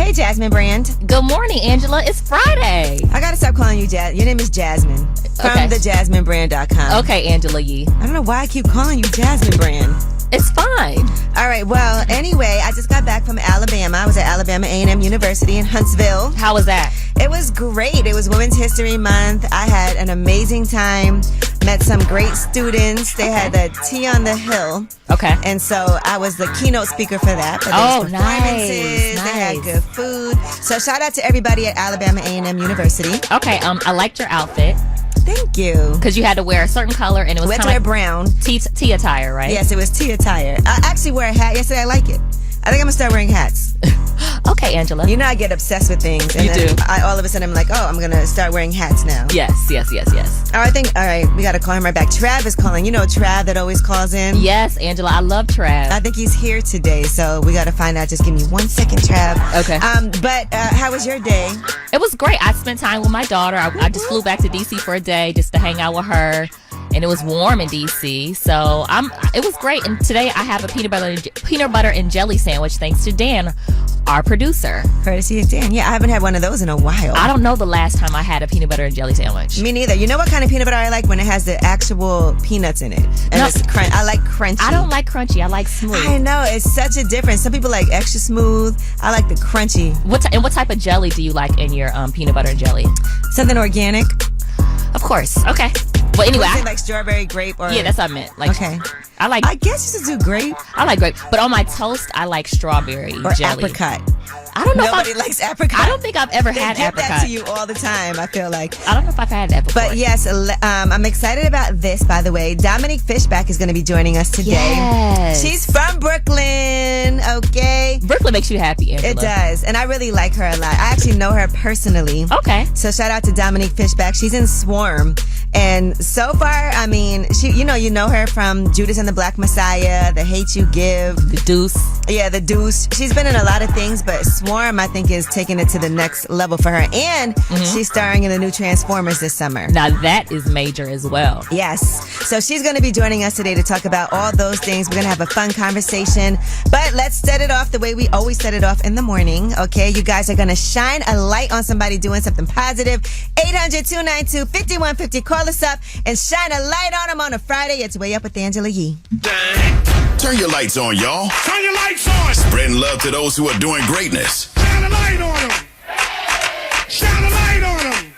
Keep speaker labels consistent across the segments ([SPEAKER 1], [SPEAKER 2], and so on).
[SPEAKER 1] Hey, Jasmine Brand.
[SPEAKER 2] Good morning, Angela. It's Friday.
[SPEAKER 1] I gotta stop calling you Jazz. Your name is Jasmine from thejasminebrand.com.
[SPEAKER 2] Okay, Angela Yee.
[SPEAKER 1] I don't know why I keep calling you Jasmine Brand.
[SPEAKER 2] It's fine.
[SPEAKER 1] All right. Well, anyway, I just got back from Alabama. I was at Alabama A&M University in Huntsville.
[SPEAKER 2] How was that?
[SPEAKER 1] It was great. It was Women's History Month. I had an amazing time. Met some great students. They had the Tea on the Hill.
[SPEAKER 2] Okay.
[SPEAKER 1] And so I was the keynote speaker for that. But there was performances. They had good food. So shout out to everybody at Alabama A&M University.
[SPEAKER 2] Okay. I liked your outfit.
[SPEAKER 1] Thank you.
[SPEAKER 2] Because you had to wear a certain color, and it was
[SPEAKER 1] kind
[SPEAKER 2] of like
[SPEAKER 1] brown.
[SPEAKER 2] Tea attire, right?
[SPEAKER 1] Yes, it was tea attire. I actually wore a hat yesterday. I like it. I think I'm going to start wearing hats.
[SPEAKER 2] Okay, Angela.
[SPEAKER 1] You know I get obsessed with things. And
[SPEAKER 2] you do.
[SPEAKER 1] All of a sudden I'm like, I'm going to start wearing hats now.
[SPEAKER 2] Yes.
[SPEAKER 1] All right, we got to call him right back. Trav is calling. You know Trav that always calls in?
[SPEAKER 2] Yes, Angela. I love Trav.
[SPEAKER 1] I think he's here today, so we got to find out. Just give me 1 second, Trav.
[SPEAKER 2] Okay.
[SPEAKER 1] But how was your day?
[SPEAKER 2] It was great. I spent time with my daughter. I just flew back to D.C. for a day just to hang out with her. And it was warm in D.C., so it was great. And today I have a peanut butter and jelly sandwich thanks to Dan, our producer.
[SPEAKER 1] Courtesy of Dan. Yeah, I haven't had one of those in a while.
[SPEAKER 2] I don't know the last time I had a peanut butter and jelly sandwich.
[SPEAKER 1] Me neither. You know what kind of peanut butter I like? When it has the actual peanuts in it. And it's I like crunchy.
[SPEAKER 2] I don't like crunchy. I like smooth.
[SPEAKER 1] I know. It's such a difference. Some people like extra smooth. I like the crunchy.
[SPEAKER 2] And what type of jelly do you like in your peanut butter and jelly?
[SPEAKER 1] Something organic.
[SPEAKER 2] Of course. Okay. Well, anyway,
[SPEAKER 1] like strawberry, grape, or
[SPEAKER 2] that's what I meant. Like,
[SPEAKER 1] okay. I guess you should do grape.
[SPEAKER 2] I like grape, but on my toast, I like strawberry
[SPEAKER 1] or
[SPEAKER 2] jelly.
[SPEAKER 1] Apricot.
[SPEAKER 2] I don't know.
[SPEAKER 1] Nobody likes apricot.
[SPEAKER 2] I don't think I've ever had apricot.
[SPEAKER 1] They give that to you all the time. I feel like.
[SPEAKER 2] I don't know if I've had that before.
[SPEAKER 1] But yes, I'm excited about this. By the way, Dominique Fishback is going to be joining us today.
[SPEAKER 2] Yes.
[SPEAKER 1] She's from Brooklyn. Okay.
[SPEAKER 2] Brooklyn makes you happy, Angela.
[SPEAKER 1] It does, and I really like her a lot. I actually know her personally.
[SPEAKER 2] Okay.
[SPEAKER 1] So shout out to Dominique Fishback. She's in Swarm. And so far, I mean, you know her from Judas and the Black Messiah, The Hate You Give.
[SPEAKER 2] The Deuce.
[SPEAKER 1] Yeah, The Deuce. She's been in a lot of things, but Swarm, I think, is taking it to the next level for her. And she's starring in the new Transformers this summer.
[SPEAKER 2] Now, that is major as well.
[SPEAKER 1] Yes. So she's going to be joining us today to talk about all those things. We're going to have a fun conversation. But let's set it off the way we always set it off in the morning, okay? You guys are going to shine a light on somebody doing something positive. 800-292-5150. Call us up and shine a light on them on a Friday. It's Way Up with Angela Yee.
[SPEAKER 3] Turn your lights on, y'all.
[SPEAKER 4] Turn your lights on.
[SPEAKER 3] Spreading love to those who are doing greatness.
[SPEAKER 4] Shine a light on them. Shine a light on them.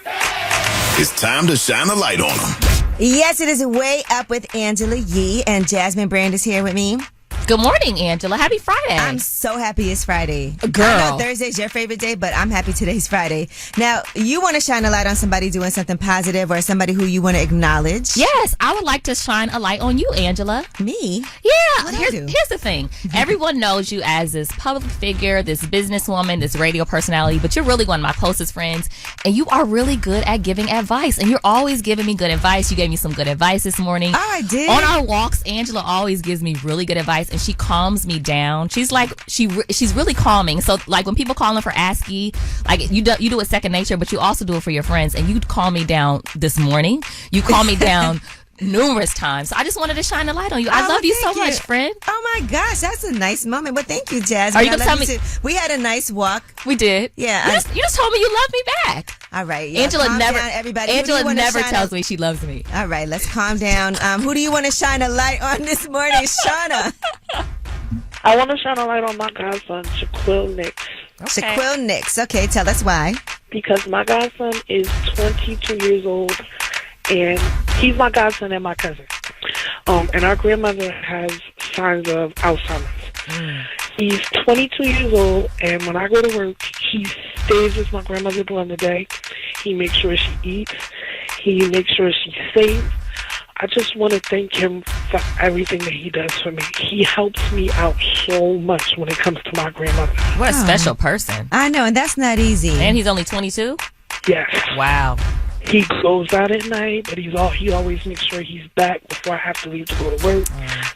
[SPEAKER 3] It's time to shine a light on them.
[SPEAKER 1] Yes, it is Way Up with Angela Yee, and Jasmine Brand is here with me.
[SPEAKER 2] Good morning, Angela. Happy Friday.
[SPEAKER 1] I'm so happy it's Friday.
[SPEAKER 2] Girl.
[SPEAKER 1] I know Thursday's your favorite day, but I'm happy today's Friday. Now, you want to shine a light on somebody doing something positive or somebody who you want to acknowledge?
[SPEAKER 2] Yes, I would like to shine a light on you, Angela.
[SPEAKER 1] Me?
[SPEAKER 2] Yeah.
[SPEAKER 1] Here's
[SPEAKER 2] the thing. Everyone knows you as this public figure, this businesswoman, this radio personality, but you're really one of my closest friends, and you are really good at giving advice, and you're always giving me good advice. You gave me some good advice this morning.
[SPEAKER 1] Oh, I did?
[SPEAKER 2] On our walks, Angela always gives me really good advice, and she calms me down. She's like, she's really calming. So like when people call in for ASCII, like you do it second nature, but you also do it for your friends. And you calm me down this morning. You calm me down numerous times. So I just wanted to shine a light on you. I love you so much, friend.
[SPEAKER 1] Oh my gosh, that's a nice moment. Well, thank you, Jazz.
[SPEAKER 2] Are you gonna tell me?
[SPEAKER 1] We had a nice walk.
[SPEAKER 2] We did.
[SPEAKER 1] Yeah.
[SPEAKER 2] You just told me you love me back.
[SPEAKER 1] All right. Yeah,
[SPEAKER 2] Angela never.
[SPEAKER 1] Down, everybody.
[SPEAKER 2] Angela never tells me she loves me.
[SPEAKER 1] All right, let's calm down. Who do you want to shine a light on this morning, Shauna?
[SPEAKER 5] I want to shine a light on my godson, Shaquille Nix.
[SPEAKER 1] Okay. Shaquille Nix. Okay, tell us why.
[SPEAKER 5] Because my godson is 22 years old, and he's my godson and my cousin. And our grandmother has signs of Alzheimer's. He's 22 years old, and when I go to work, he stays with my grandmother during the day. He makes sure she eats. He makes sure she's safe. I just want to thank him for everything that he does for me. He helps me out so much when it comes to my grandmother.
[SPEAKER 2] What a special person.
[SPEAKER 1] I know, and that's not easy.
[SPEAKER 2] And he's only 22?
[SPEAKER 5] Yes.
[SPEAKER 2] Wow.
[SPEAKER 5] He goes out at night, but he always makes sure he's back before I have to leave to go to work.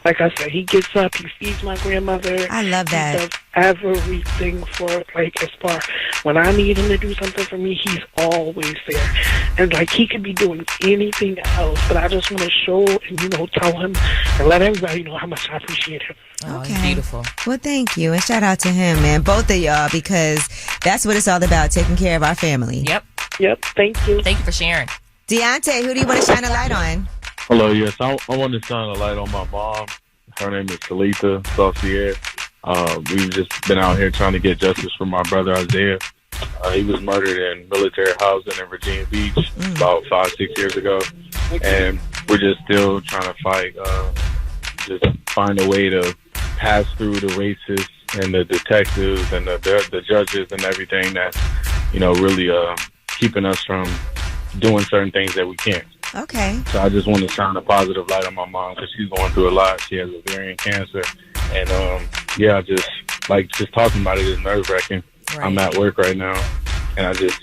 [SPEAKER 5] Like I said, he gets up, he feeds my grandmother.
[SPEAKER 1] I love that.
[SPEAKER 5] He does everything for, like, as far when I need him to do something for me, he's always there. And, like, he could be doing anything else, but I just want to show and, tell him and let everybody know how much I appreciate him.
[SPEAKER 2] Oh, okay. Beautiful.
[SPEAKER 1] Well, thank you. And shout out to him, man. Both of y'all, because That's what it's all about, taking care of our family.
[SPEAKER 2] Yep.
[SPEAKER 5] Yep. Thank you.
[SPEAKER 2] Thank you for sharing.
[SPEAKER 1] Deontay, who do you want to shine a light on?
[SPEAKER 6] Hello, yes. I want to shine a light on my mom. Her name is Talitha Saucier. We've just been out here trying to get justice for my brother Isaiah. He was murdered in military housing in Virginia Beach about 5-6 years ago. And we're just still trying to fight, just find a way to pass through the racists and the detectives and the judges and everything that, really keeping us from doing certain things that we can't.
[SPEAKER 1] Okay.
[SPEAKER 6] So I just want to shine a positive light on my mom because she's going through a lot. She has ovarian cancer. And, just talking about it is nerve-wracking. Right. I'm at work right now, and I just,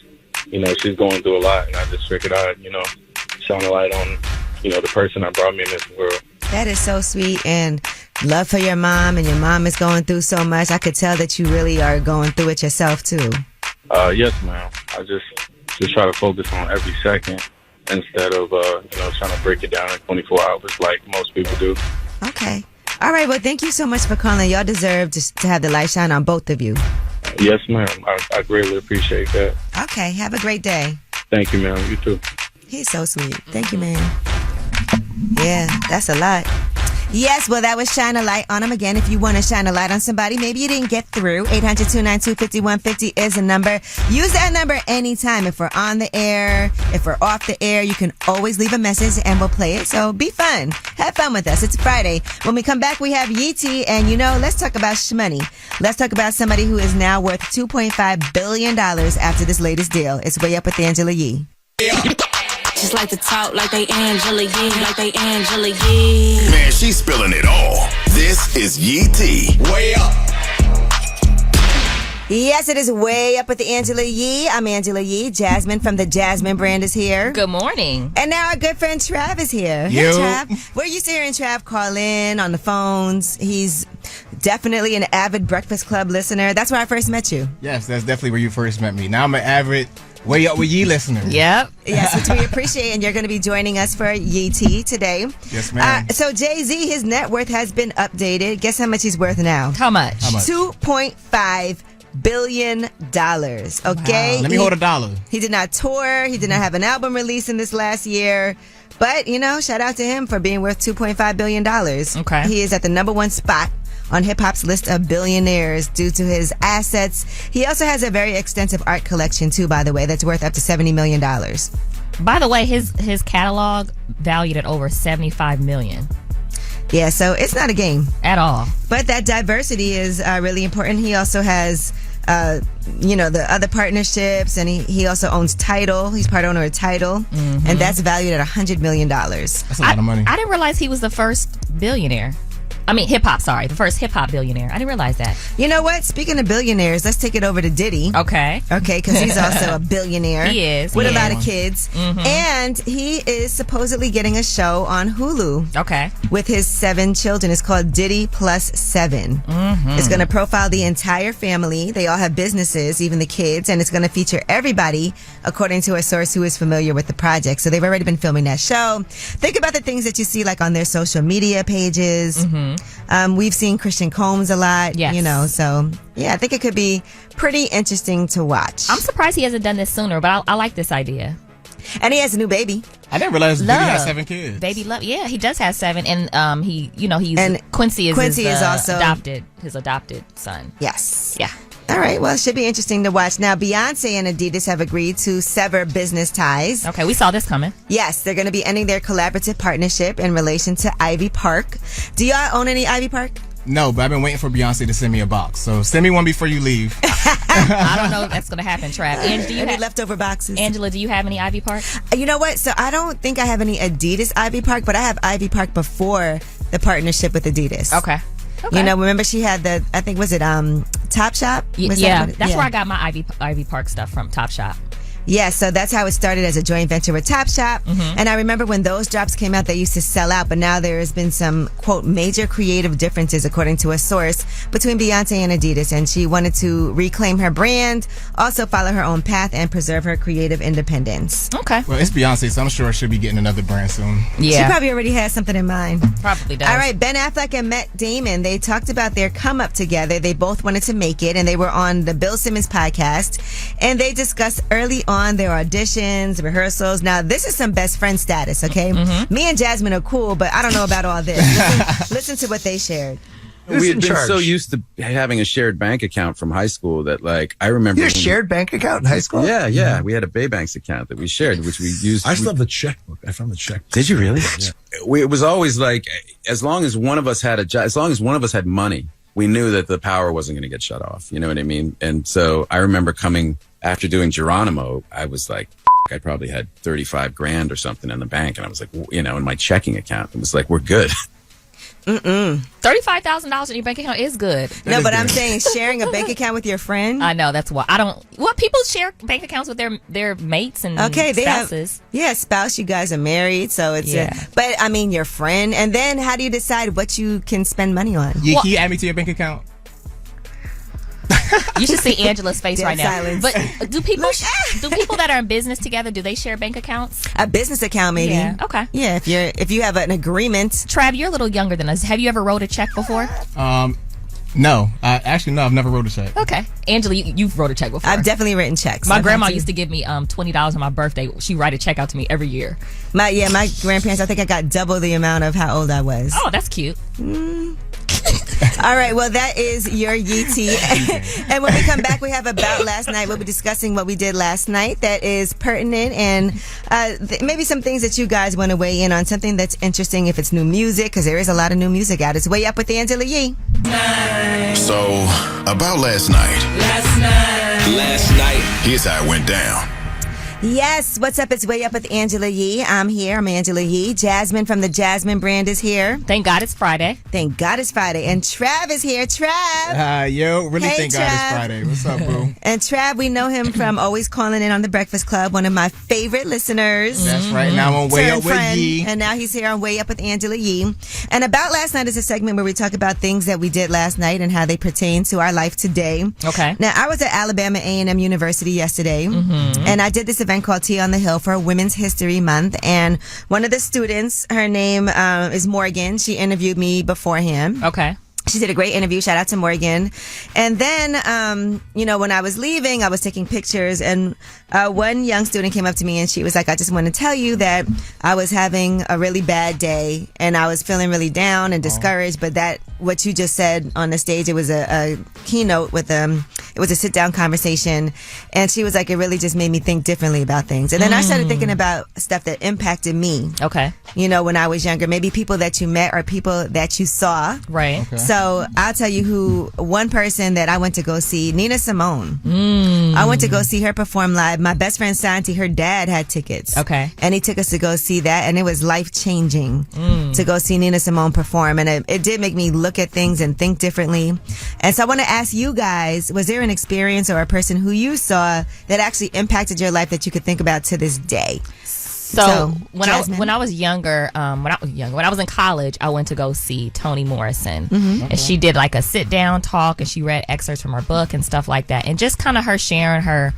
[SPEAKER 6] she's going through a lot, and I just figured I'd, shine a light on, the person that brought me in this world.
[SPEAKER 1] That is so sweet, and love for your mom, and your mom is going through so much. I could tell that you really are going through it yourself, too.
[SPEAKER 6] Yes, ma'am. I just try to focus on every second instead of, trying to break it down in 24 hours like most people do.
[SPEAKER 1] Okay. All right, well, thank you so much for calling. Y'all deserve to have the light shine on both of you.
[SPEAKER 6] Yes, ma'am. I greatly appreciate that.
[SPEAKER 1] Okay, have a great day.
[SPEAKER 6] Thank you, ma'am. You too.
[SPEAKER 1] He's so sweet. Thank you, man. Yeah, that's a lot. Yes, well, that was Shine a Light on him. Again, if you want to shine a light on somebody, maybe you didn't get through, 800-292-5150 is the number. Use that number anytime. If we're on the air, if we're off the air, you can always leave a message and we'll play it. So be fun. Have fun with us. It's Friday. When we come back, we have Yee Tea, and let's talk about shmoney. Let's talk about somebody who is now worth $2.5 billion after this latest deal. It's Way Up with Angela Yee.
[SPEAKER 7] Just like to talk like they Angela Yee,
[SPEAKER 3] Man, she's spilling it all. This is Yee Tea.
[SPEAKER 4] Way up.
[SPEAKER 1] Yes, it is Way Up with the Angela Yee. I'm Angela Yee. Jasmine from the Jasmine brand is here.
[SPEAKER 2] Good morning.
[SPEAKER 1] And now our good friend Trav is here. Hey, Trav. We're used to hearing Trav call in on the phones. He's definitely an avid Breakfast Club listener. That's where I first met you.
[SPEAKER 8] Yes, that's definitely where you first met me. Now I'm an avid Way Up with Yee listener.
[SPEAKER 2] Yep.
[SPEAKER 1] Yes, which we appreciate, and you're going to be joining us for Yee Tea today.
[SPEAKER 8] Yes, ma'am.
[SPEAKER 1] So Jay-Z, his net worth has been updated. Guess how much he's worth now?
[SPEAKER 2] How much?
[SPEAKER 1] $2.5 billion. Okay.
[SPEAKER 8] Wow. Let me hold a dollar.
[SPEAKER 1] He did not tour. He did not have an album release in this last year. But, shout out to him for being worth $2.5 billion.
[SPEAKER 2] Okay.
[SPEAKER 1] He is at the number one spot on hip-hop's list of billionaires due to his assets. He also has a very extensive art collection, too, by the way, that's worth up to $70 million.
[SPEAKER 2] By the way, his catalog valued at over $75 million.
[SPEAKER 1] Yeah, so it's not a game.
[SPEAKER 2] At all.
[SPEAKER 1] But that diversity is really important. He also has, the other partnerships, and he also owns Tidal. He's part owner of Tidal, and that's valued at $100 million.
[SPEAKER 8] That's a lot of money.
[SPEAKER 2] I didn't realize he was the first billionaire. I mean, the first hip-hop billionaire. I didn't realize that.
[SPEAKER 1] You know what? Speaking of billionaires, let's take it over to Diddy.
[SPEAKER 2] Okay,
[SPEAKER 1] because he's also a billionaire.
[SPEAKER 2] He is.
[SPEAKER 1] With a lot of kids. And he is supposedly getting a show on Hulu.
[SPEAKER 2] Okay.
[SPEAKER 1] With his 7 children. It's called Diddy Plus 7. It's going to profile the entire family. They all have businesses, even the kids. And it's going to feature everybody, according to a source who is familiar with the project. So they've already been filming that show. Think about the things that you see like on their social media pages. We've seen Christian Combs a lot, so yeah, I think it could be pretty interesting to watch.
[SPEAKER 2] I'm surprised he hasn't done this sooner, but I like this idea.
[SPEAKER 1] And he has a new baby.
[SPEAKER 8] I didn't realize Diddy has 7 kids.
[SPEAKER 2] Baby Love, yeah, he does have 7, and Quincy is
[SPEAKER 1] also
[SPEAKER 2] his adopted son.
[SPEAKER 1] Yes.
[SPEAKER 2] Yeah.
[SPEAKER 1] All right, well, it should be interesting to watch. Now, Beyonce and Adidas have agreed to sever business ties.
[SPEAKER 2] Okay, we saw this coming.
[SPEAKER 1] Yes, they're going to be ending their collaborative partnership in relation to Ivy Park. Do y'all own any Ivy Park?
[SPEAKER 8] No, but I've been waiting for Beyonce to send me a box. So send me one before you leave.
[SPEAKER 2] I don't know if that's going to happen, Trav. And do you
[SPEAKER 1] have leftover boxes?
[SPEAKER 2] Angela, do you have any Ivy Park?
[SPEAKER 1] You know what? So I don't think I have any Adidas Ivy Park, but I have Ivy Park before the partnership with Adidas.
[SPEAKER 2] Okay.
[SPEAKER 1] Remember she had I think, was it Top Shop?
[SPEAKER 2] That's where I got my Ivy Park stuff from, Top Shop.
[SPEAKER 1] Yeah, so that's how it started as a joint venture with Topshop.
[SPEAKER 2] Mm-hmm.
[SPEAKER 1] And I remember when those drops came out, they used to sell out, but now there has been some, quote, major creative differences, according to a source, between Beyonce and Adidas. And she wanted to reclaim her brand, also follow her own path, and preserve her creative independence.
[SPEAKER 2] Okay.
[SPEAKER 8] Well, it's Beyonce, so I'm sure she'll be getting another brand soon.
[SPEAKER 2] Yeah.
[SPEAKER 1] She probably already has something in mind.
[SPEAKER 2] Probably does.
[SPEAKER 1] All right, Ben Affleck and Matt Damon, they talked about their come up together. They both wanted to make it, and they were on the Bill Simmons podcast, and they discussed early on their auditions, rehearsals. Now, this is some best friend status, okay? Me and Jasmine are cool, but I don't know about all this. Listen to what they shared.
[SPEAKER 9] We had been so used to having a shared bank account from high school that, like, I remember.
[SPEAKER 10] You had a shared bank account in high school?
[SPEAKER 9] Yeah. We had a Baybanks account that we shared, which we used.
[SPEAKER 11] I still have the checkbook. I found the checkbook.
[SPEAKER 9] Did you really?
[SPEAKER 11] Yeah.
[SPEAKER 9] It was always like, as long as one of us had a job, as long as one of us had money, we knew that the power wasn't going to get shut off. You know what I mean? And so I remember coming after doing Geronimo, I was like, I probably had 35 grand or something in the bank. And I was like, in my checking account, it was like, we're good.
[SPEAKER 2] $35,000 in your bank account is good.
[SPEAKER 1] No, but I'm saying sharing a bank account with your friend.
[SPEAKER 2] I know, that's why I don't. What people share bank accounts with their mates and spouses.
[SPEAKER 1] Spouse. You guys are married, so it's. But I mean, your friend, and then how do you decide what you can spend money on?
[SPEAKER 8] Can you add me to your bank account?
[SPEAKER 2] You should see Angela's face right now.
[SPEAKER 1] Silence.
[SPEAKER 2] But do people that are in business together, do they share bank accounts?
[SPEAKER 1] A business account, maybe.
[SPEAKER 2] Yeah. Okay.
[SPEAKER 1] Yeah, if you have an agreement.
[SPEAKER 2] Trav, you're a little younger than us. Have you ever wrote a check before?
[SPEAKER 8] No. No, I've never wrote a check.
[SPEAKER 2] Okay. Angela, you've wrote a check before.
[SPEAKER 1] I've definitely written checks.
[SPEAKER 2] My grandma used to give me $20 on my birthday. She'd write a check out to me every year.
[SPEAKER 1] My grandparents, I think I got double the amount of how old I was.
[SPEAKER 2] Oh, that's cute.
[SPEAKER 1] All right, well, that is your Yee Tea. And when we come back, we have About Last Night. We'll be discussing what we did last night that is pertinent and maybe some things that you guys want to weigh in on, something that's interesting if it's new music, because there is a lot of new music out. It's Way Up with Angela Yee.
[SPEAKER 3] So, about last night. Last night. Here's how it went down.
[SPEAKER 1] Yes, what's up? It's Way Up with Angela Yee. I'm here. I'm Angela Yee. Jasmine from the Jasmine brand is here.
[SPEAKER 2] Thank God it's Friday.
[SPEAKER 1] Thank God it's Friday. And Trav is here. Trav.
[SPEAKER 8] Thank God it's Friday. What's up, boo?
[SPEAKER 1] And Trav, we know him from always calling in on The Breakfast Club, one of my favorite listeners.
[SPEAKER 8] That's right. Now I'm on Way Up with Yee.
[SPEAKER 1] And now he's here on Way Up with Angela Yee. And About Last Night is a segment where we talk about things that we did last night and how they pertain to our life today.
[SPEAKER 2] Okay.
[SPEAKER 1] Now, I was at Alabama A&M University yesterday, and I did this event called Tea on the Hill for Women's History Month. And one of the students, her name is Morgan. She interviewed me beforehand.
[SPEAKER 2] Okay.
[SPEAKER 1] She did a great interview. Shout out to Morgan. And then, when I was leaving, I was taking pictures, and one young student came up to me and she was like, I just want to tell you that I was having a really bad day and I was feeling really down and discouraged, but that what you just said on the stage, it was a keynote with it was a sit down conversation, and she was like, it really just made me think differently about things. And then I started thinking about stuff that impacted me.
[SPEAKER 2] Okay.
[SPEAKER 1] When I was younger, maybe people that you met or people that you saw.
[SPEAKER 2] Right.
[SPEAKER 8] Okay.
[SPEAKER 1] So I'll tell you one person that I went to go see, Nina Simone. I went to go see her perform live. My best friend Santi, her dad had tickets.
[SPEAKER 2] Okay.
[SPEAKER 1] And he took us to go see that, and it was life-changing to go see Nina Simone perform. And it did make me look at things and think differently. And so I want to ask you guys, was there an experience or a person who you saw that actually impacted your life that you could think about to this day?
[SPEAKER 2] So when I was younger, when I was in college, I went to go see Toni Morrison, and she did like a sit down talk, and she read excerpts from her book and stuff like that, and just kind of her sharing her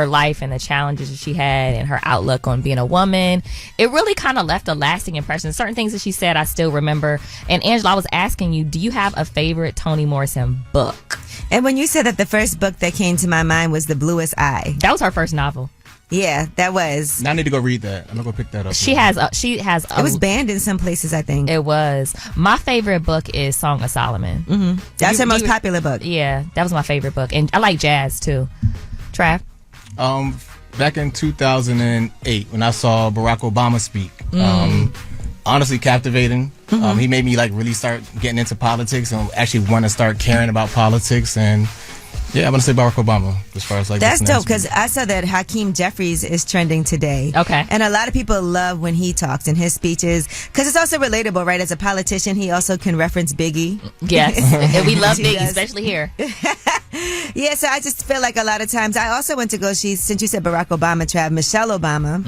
[SPEAKER 2] life and the challenges that she had and her outlook on being a woman. It really kind of left a lasting impression. Certain things that she said I still remember. And Angela, I was asking you, do you have a favorite Toni Morrison book?
[SPEAKER 1] And when you said that, the first book that came to my mind was The Bluest Eye.
[SPEAKER 2] That was her first novel.
[SPEAKER 1] Yeah, that was.
[SPEAKER 8] Now I need to go read that. I'm gonna go pick that up.
[SPEAKER 2] She has.
[SPEAKER 1] It was banned in some places, I think.
[SPEAKER 2] It was. My favorite book is Song of Solomon.
[SPEAKER 1] That's her most popular book.
[SPEAKER 2] Yeah, that was my favorite book, and I like jazz too. Trav.
[SPEAKER 8] Back in 2008, when I saw Barack Obama speak, honestly captivating. He made me really start getting into politics and actually want to start caring about politics. And Yeah, I'm gonna say Barack Obama as far as like.
[SPEAKER 1] That's dope because I saw that Hakeem Jeffries is trending today.
[SPEAKER 2] Okay.
[SPEAKER 1] And a lot of people love when he talks in his speeches because it's also relatable, right? As a politician, he also can reference Biggie.
[SPEAKER 2] Yes, and we love
[SPEAKER 1] He
[SPEAKER 2] Biggie,
[SPEAKER 1] does.
[SPEAKER 2] especially here.
[SPEAKER 1] Yeah, so I just feel like a lot of times I also went to go see, since you said Barack Obama, Trav, Michelle Obama,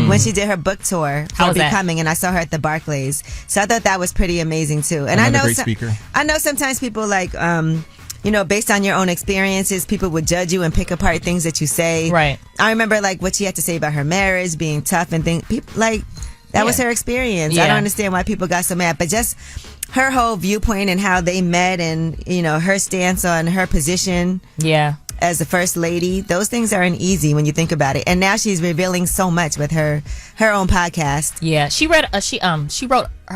[SPEAKER 1] when she did her book tour
[SPEAKER 2] How
[SPEAKER 1] for
[SPEAKER 2] was that?
[SPEAKER 1] Becoming, and I saw her at the Barclays. So I thought that was pretty amazing too. And
[SPEAKER 8] Another
[SPEAKER 1] I know
[SPEAKER 8] great speaker.
[SPEAKER 1] I know sometimes people like you know, based on your own experiences, people would judge you and pick apart things that you say.
[SPEAKER 2] Right.
[SPEAKER 1] I remember like what she had to say about her marriage, being tough and things. People like that was her experience. I
[SPEAKER 2] Yeah.
[SPEAKER 1] don't understand why people got so mad, but just her whole viewpoint and how they met, and you know her stance on her position.
[SPEAKER 2] Yeah.
[SPEAKER 1] As the first lady, those things aren't easy when you think about it. And now she's revealing so much with her own podcast.
[SPEAKER 2] Yeah, she wrote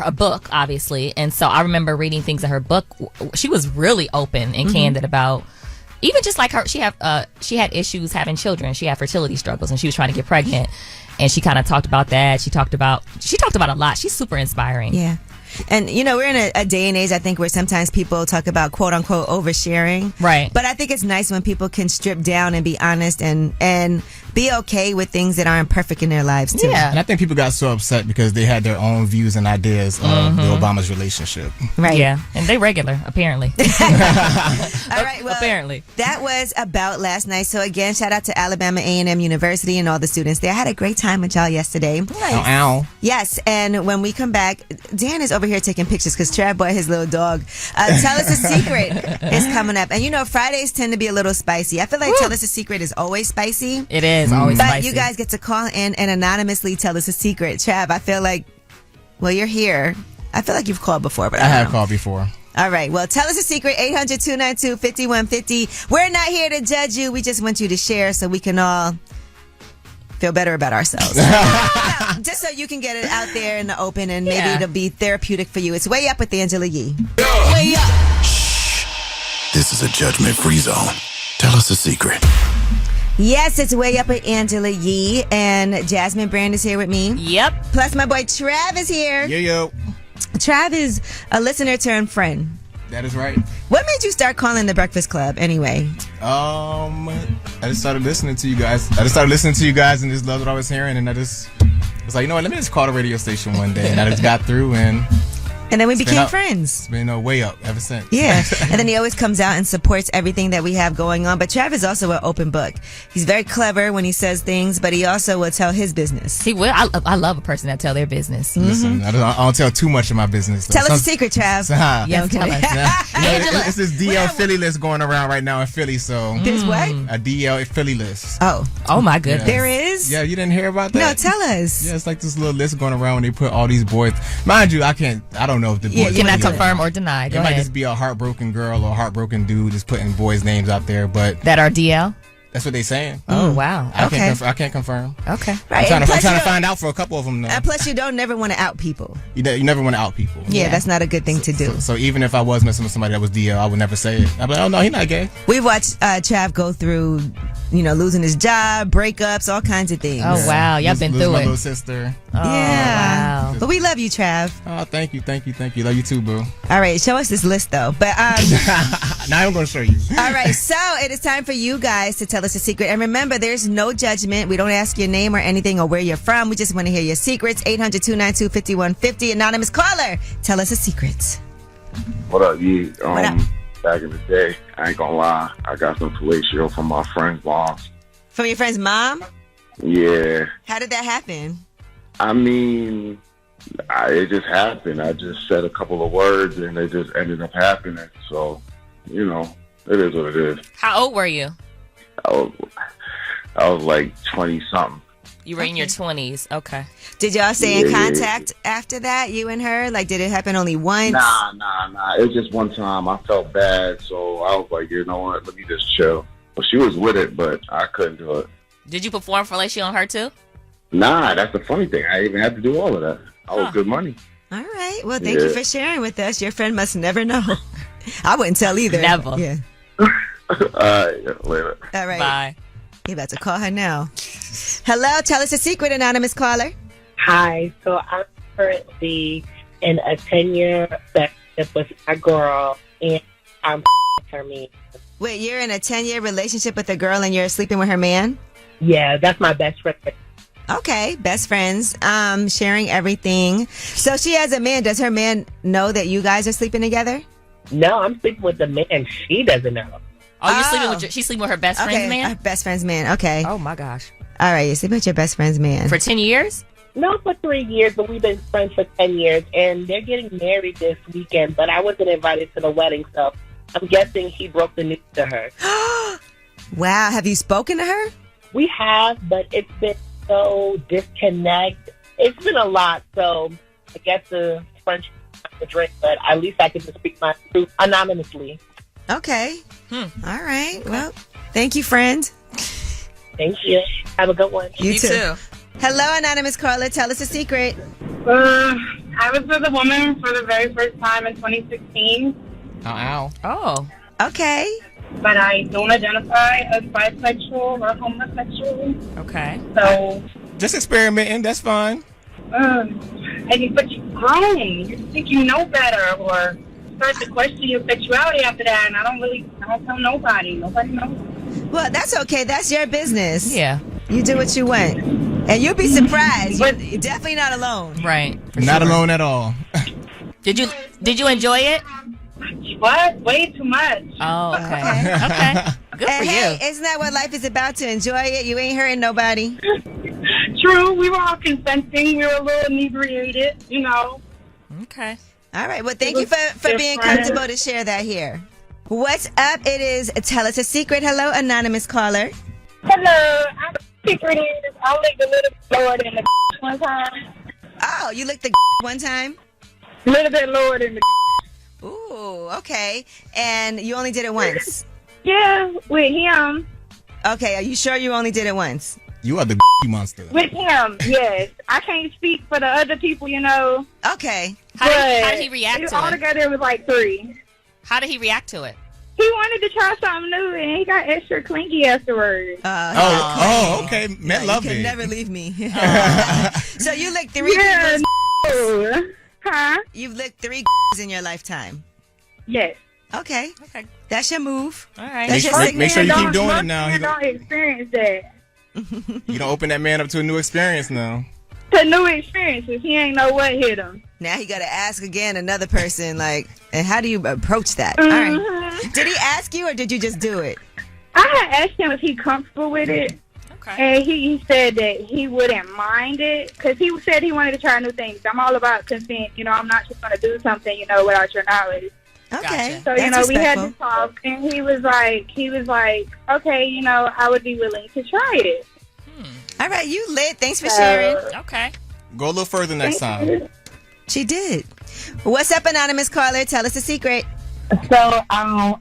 [SPEAKER 2] a book, obviously, and so I remember reading things in her book. She was really open and candid about even just like her. She had issues having children. She had fertility struggles, and she was trying to get pregnant. And she kind of talked about that. She talked about a lot. She's super inspiring.
[SPEAKER 1] Yeah. And, you know, we're in a day and age, I think, where sometimes people talk about, quote unquote, oversharing.
[SPEAKER 2] Right.
[SPEAKER 1] But I think it's nice when people can strip down and be honest and be okay with things that aren't perfect in their lives, too.
[SPEAKER 2] Yeah.
[SPEAKER 8] And I think people got so upset because they had their own views and ideas of the Obama's relationship.
[SPEAKER 1] Right.
[SPEAKER 2] Yeah. And they regular, apparently.
[SPEAKER 1] All right. Well,
[SPEAKER 2] apparently.
[SPEAKER 1] That was about last night. So, again, shout out to Alabama A&M University and all the students there. I had a great time with y'all yesterday.
[SPEAKER 8] Ow, ow.
[SPEAKER 1] Yes, and when we come back, Dan is over here taking pictures because Trav bought his little dog. Tell Us a Secret is coming up. And you know, Fridays tend to be a little spicy. I feel like Tell Us a Secret is always spicy.
[SPEAKER 2] It is always
[SPEAKER 1] But
[SPEAKER 2] spicy.
[SPEAKER 1] you guys get to call in and anonymously tell us a secret. Trav, I feel like, well, you're here. I feel like you've called before, but I
[SPEAKER 8] I
[SPEAKER 1] don't
[SPEAKER 8] have
[SPEAKER 1] know.
[SPEAKER 8] called before.
[SPEAKER 1] All right. Well, tell us a secret. 800-292-5150. We're not here to judge you. We just want you to share so we can all feel better about ourselves. Just so you can get it out there in the open and maybe it'll be therapeutic for you. It's Way Up with Angela Yee.
[SPEAKER 3] Way up. This is a judgment-free zone. Tell us a secret.
[SPEAKER 1] Yes, it's Way Up with Angela Yee, and Jasmine Brand is here with me.
[SPEAKER 2] Yep.
[SPEAKER 1] Plus my boy Trav is here.
[SPEAKER 8] Yo.
[SPEAKER 1] Trav is a listener turned friend.
[SPEAKER 8] That is right.
[SPEAKER 1] What made you start calling the Breakfast Club anyway?
[SPEAKER 8] I just started listening to you guys. And just loved what I was hearing, and I was like, you know what? Let me just call the radio station one day, and I just got through, and
[SPEAKER 1] then we
[SPEAKER 8] it's
[SPEAKER 1] became
[SPEAKER 8] been up.
[SPEAKER 1] friends.
[SPEAKER 8] It's been way up ever since.
[SPEAKER 1] Yeah. And then he always comes out and supports everything that we have going on. But Trav is also an open book. He's very clever when he says things, but he also will tell his business.
[SPEAKER 2] He will. I love a person that tell their business.
[SPEAKER 8] Listen, I don't tell too much of my business. Though.
[SPEAKER 1] Tell us a secret, Trav.
[SPEAKER 2] Yes, tell us.
[SPEAKER 8] It's this DL Philly list going around right now in Philly, so
[SPEAKER 1] There's what?
[SPEAKER 8] a DL Philly list.
[SPEAKER 1] Oh
[SPEAKER 2] my goodness.
[SPEAKER 1] There is?
[SPEAKER 8] Yeah, you didn't hear about that?
[SPEAKER 1] No, tell us.
[SPEAKER 8] Yeah, it's like this little list going around when they put all these boys. Mind you, I don't know if the boys.
[SPEAKER 2] You cannot confirm or deny.
[SPEAKER 8] It
[SPEAKER 2] Go
[SPEAKER 8] might
[SPEAKER 2] ahead.
[SPEAKER 8] just be a heartbroken girl or a heartbroken dude just putting boys' names out there, but
[SPEAKER 2] That are DL?
[SPEAKER 8] that's what they saying.
[SPEAKER 2] Oh, wow.
[SPEAKER 8] I
[SPEAKER 1] Okay.
[SPEAKER 8] can't confirm.
[SPEAKER 2] Okay.
[SPEAKER 1] Right.
[SPEAKER 8] I'm
[SPEAKER 1] And plus
[SPEAKER 8] trying
[SPEAKER 1] you
[SPEAKER 8] to find out for a couple of them. Though.
[SPEAKER 1] And plus, you don't never want to out people.
[SPEAKER 8] You never want to out people.
[SPEAKER 1] Yeah, that's not a good thing to do.
[SPEAKER 8] So even if I was messing with somebody that was DL, I would never say it. I'd be like, oh no, he's not gay.
[SPEAKER 1] We watched Trav go through, losing his job, breakups, all kinds of things.
[SPEAKER 2] Oh, wow. Y'all been
[SPEAKER 8] Lose
[SPEAKER 2] through
[SPEAKER 8] my
[SPEAKER 2] it.
[SPEAKER 8] little sister.
[SPEAKER 2] Oh,
[SPEAKER 1] Yeah.
[SPEAKER 2] wow.
[SPEAKER 1] But we love you, Trav.
[SPEAKER 8] Oh, thank you. Love you too, boo.
[SPEAKER 1] All right, show us this list, though. But
[SPEAKER 8] Now I'm going to show you.
[SPEAKER 1] all right, so it is time for you guys to tell us a secret. And remember, there's no judgment. We don't ask your name or anything or where you're from. We just want to hear your secrets. 800-292-5150. Anonymous caller, tell us a secret.
[SPEAKER 6] What up, Yee?
[SPEAKER 1] What up?
[SPEAKER 6] Back in the day, I ain't gonna lie, I got some fellatio from my friend's mom.
[SPEAKER 1] From your friend's mom?
[SPEAKER 6] Yeah.
[SPEAKER 1] How did that happen?
[SPEAKER 6] I mean, it just happened. I just said a couple of words and it just ended up happening. So, it is what it is.
[SPEAKER 2] How old were you?
[SPEAKER 6] I was like 20-something.
[SPEAKER 2] You were in your 20s. Okay.
[SPEAKER 1] Did y'all stay in
[SPEAKER 6] Yeah.
[SPEAKER 1] contact after that, you and her? Like, did it happen only once?
[SPEAKER 6] Nah. It was just one time. I felt bad, so I was like, you know what? Let me just chill. But she was with it, but I couldn't do it.
[SPEAKER 2] Did you perform fellatio on her too?
[SPEAKER 6] Nah, that's the funny thing. I even had to do all of that. I was good money.
[SPEAKER 1] All right. Well, thank you for sharing with us. Your friend must never know. I wouldn't tell either.
[SPEAKER 2] Never.
[SPEAKER 1] Yeah.
[SPEAKER 6] All right, later.
[SPEAKER 1] All right.
[SPEAKER 2] Bye.
[SPEAKER 1] You about to call her now. Hello, tell us a secret, anonymous caller.
[SPEAKER 12] Hi, so I'm currently in a 10-year relationship with my girl, and I'm her me.
[SPEAKER 1] Wait, you're in a 10-year relationship with a girl and you're sleeping with her man?
[SPEAKER 12] Yeah, that's my best friend.
[SPEAKER 1] Okay, best friends, sharing everything. So she has a man. Does her man know that you guys are sleeping together?
[SPEAKER 12] No, I'm sleeping with the man. She doesn't know.
[SPEAKER 2] Oh, you're sleeping with she's sleeping with her best friend's man?
[SPEAKER 1] Her best friend's man. Okay.
[SPEAKER 2] Oh my gosh.
[SPEAKER 1] All right, you're sleeping with your best friend's man.
[SPEAKER 2] For 10 years?
[SPEAKER 12] No, for 3 years, but we've been friends for 10 years, and they're getting married this weekend, but I wasn't invited to the wedding, so I'm guessing he broke the news to her.
[SPEAKER 1] Wow, have you spoken to her?
[SPEAKER 12] We have, but it's been so disconnect. It's been a lot, so I guess the friendship is the drink, but at least I can just speak my truth anonymously.
[SPEAKER 1] Okay. All right. Well, thank you, friend.
[SPEAKER 12] Thank you. Have a good one.
[SPEAKER 1] You too. Hello, anonymous caller. Tell us a secret.
[SPEAKER 13] I was with a woman for the very first time in 2016.
[SPEAKER 8] Ow.
[SPEAKER 2] Oh.
[SPEAKER 1] Okay.
[SPEAKER 13] But I don't identify as bisexual or homosexual.
[SPEAKER 2] Okay.
[SPEAKER 13] So.
[SPEAKER 8] Just experimenting. That's fine.
[SPEAKER 13] But you're grown. You think you know better, or start to question your sexuality after that. And I don't tell nobody. Nobody knows.
[SPEAKER 1] Well, that's okay. That's your business.
[SPEAKER 2] Yeah.
[SPEAKER 1] You do what you want. And you'll be surprised. You're definitely not alone.
[SPEAKER 2] Right.
[SPEAKER 8] Not alone at all.
[SPEAKER 2] Did you enjoy it?
[SPEAKER 13] What? Way too much.
[SPEAKER 2] Oh, okay. Okay. Good for you.
[SPEAKER 1] Hey, isn't that what life is about? To enjoy it? You ain't hurting nobody.
[SPEAKER 13] True. We were all consenting. We were a little inebriated, you know.
[SPEAKER 2] Okay.
[SPEAKER 1] All right. Well, thank you for being comfortable to share that here. What's up? It is Tell Us a Secret. Hello, anonymous caller.
[SPEAKER 13] Hello. I'm secret is I licked a little bit lower than the one time.
[SPEAKER 1] Oh, you licked the one time?
[SPEAKER 13] A little bit lower than the.
[SPEAKER 1] Ooh, okay. And you only did it once?
[SPEAKER 13] Yeah, with him.
[SPEAKER 1] Okay, are you sure you only did it once?
[SPEAKER 8] You are the monster.
[SPEAKER 13] With him, yes. I can't speak for the other people, you know.
[SPEAKER 1] Okay.
[SPEAKER 2] How did he react to it?
[SPEAKER 13] Altogether, it was like 3.
[SPEAKER 2] How did he react to it?
[SPEAKER 13] He wanted to try something new, and he got extra clinky afterwards.
[SPEAKER 8] Okay. Men love
[SPEAKER 1] you
[SPEAKER 8] it.
[SPEAKER 1] can never leave me. So you licked 3 people's
[SPEAKER 13] no. Huh?
[SPEAKER 1] You've licked 3 in your lifetime.
[SPEAKER 13] Yes.
[SPEAKER 1] Okay. That's your move.
[SPEAKER 2] All right.
[SPEAKER 1] That's your signature.
[SPEAKER 8] Make sure you keep doing it now.
[SPEAKER 13] You don't experience that.
[SPEAKER 8] You don't open that man up to a new experience now.
[SPEAKER 13] To new experiences. He ain't know what hit him.
[SPEAKER 1] Now he got to ask again another person, like, and how do you approach that?
[SPEAKER 13] Mm-hmm.
[SPEAKER 1] All right. Did he ask you or did you just do it?
[SPEAKER 13] I had asked him if he comfortable with it.
[SPEAKER 2] Okay.
[SPEAKER 13] And he said that he wouldn't mind it because he said he wanted to try new things. I'm all about consent. You know, I'm not just going to do something, you know, without your knowledge.
[SPEAKER 1] Okay.
[SPEAKER 13] Gotcha. So, you know, we had to talk, and he was like, okay, you know, I would be willing to try it.
[SPEAKER 1] All right, you lit. Thanks for sharing.
[SPEAKER 2] Okay.
[SPEAKER 8] Go a little further next time.
[SPEAKER 1] She did. What's up, anonymous caller? Tell us a secret.
[SPEAKER 14] So, I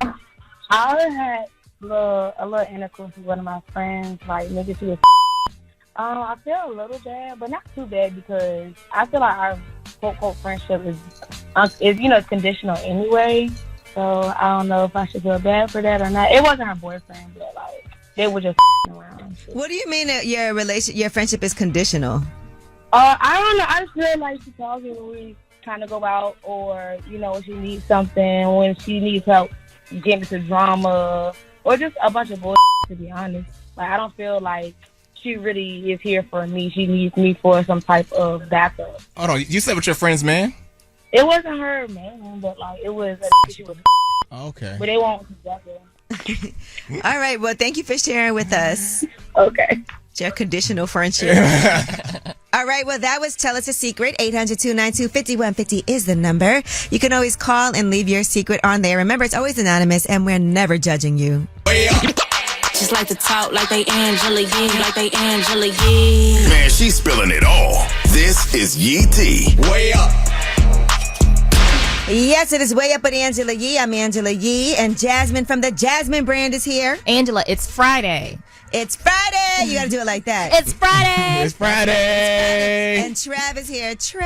[SPEAKER 14] had a little intercourse with one of my friends, like niggas who was. I feel a little bad, but not too bad because I feel like our quote friendship is you know, conditional anyway. So I don't know if I should feel bad for that or not. It wasn't her boyfriend, but like they were just around.
[SPEAKER 1] What do you mean that your friendship is conditional?
[SPEAKER 14] I don't know. I just feel like she calls me when we kind of go out, or you know, when she needs something, when she needs help getting into drama, or just a bunch of bullshit. To be honest, like I don't feel like she really is here for me. She needs me for some type of backup.
[SPEAKER 8] Hold on, you slept with your friend's man?
[SPEAKER 14] It wasn't her man, but like it was she was.
[SPEAKER 8] Okay.
[SPEAKER 14] But they won't together.
[SPEAKER 1] All right. Well, thank you for sharing with us.
[SPEAKER 14] Okay.
[SPEAKER 1] It's your conditional friendship. All right. Well, that was Tell Us a Secret. 800-292-5150 is the number. You can always call and leave your secret on there. Remember, it's always anonymous, and we're never judging you.
[SPEAKER 7] Just like to talk like they Angela Yee, like they Angela Yee.
[SPEAKER 3] Man, she's spilling it all. This is Yee Tea. Way up.
[SPEAKER 1] Yes, it is Way Up with Angela Yee. I'm Angela Yee, and Jasmine from the Jasmine brand is here.
[SPEAKER 2] Angela, it's Friday.
[SPEAKER 1] It's Friday. You got to do it like that.
[SPEAKER 2] It's Friday.
[SPEAKER 8] It's Friday.
[SPEAKER 1] And Trav is here. Trav.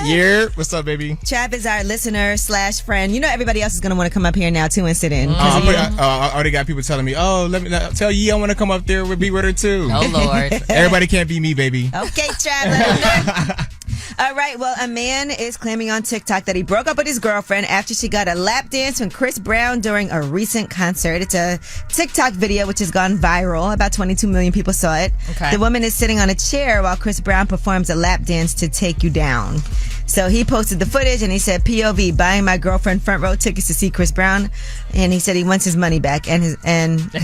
[SPEAKER 8] Yeah. What's up, baby?
[SPEAKER 1] Trav is our listener / friend. You know everybody else is going to want to come up here now, too, and sit in.
[SPEAKER 8] I already got people telling me, let me tell Yee I want to come up there and be with her, too.
[SPEAKER 2] Oh, Lord.
[SPEAKER 8] Everybody can't be me, baby.
[SPEAKER 1] Okay, Trav. All right. Well, a man is claiming on TikTok that he broke up with his girlfriend after she got a lap dance from Chris Brown during a recent concert. It's a TikTok video which has gone viral. About 22 million people saw it.
[SPEAKER 2] Okay.
[SPEAKER 1] The woman is sitting on a chair while Chris Brown performs a lap dance to Take You Down. So he posted the footage and he said, POV, buying my girlfriend front row tickets to see Chris Brown. And he said he wants his money back and his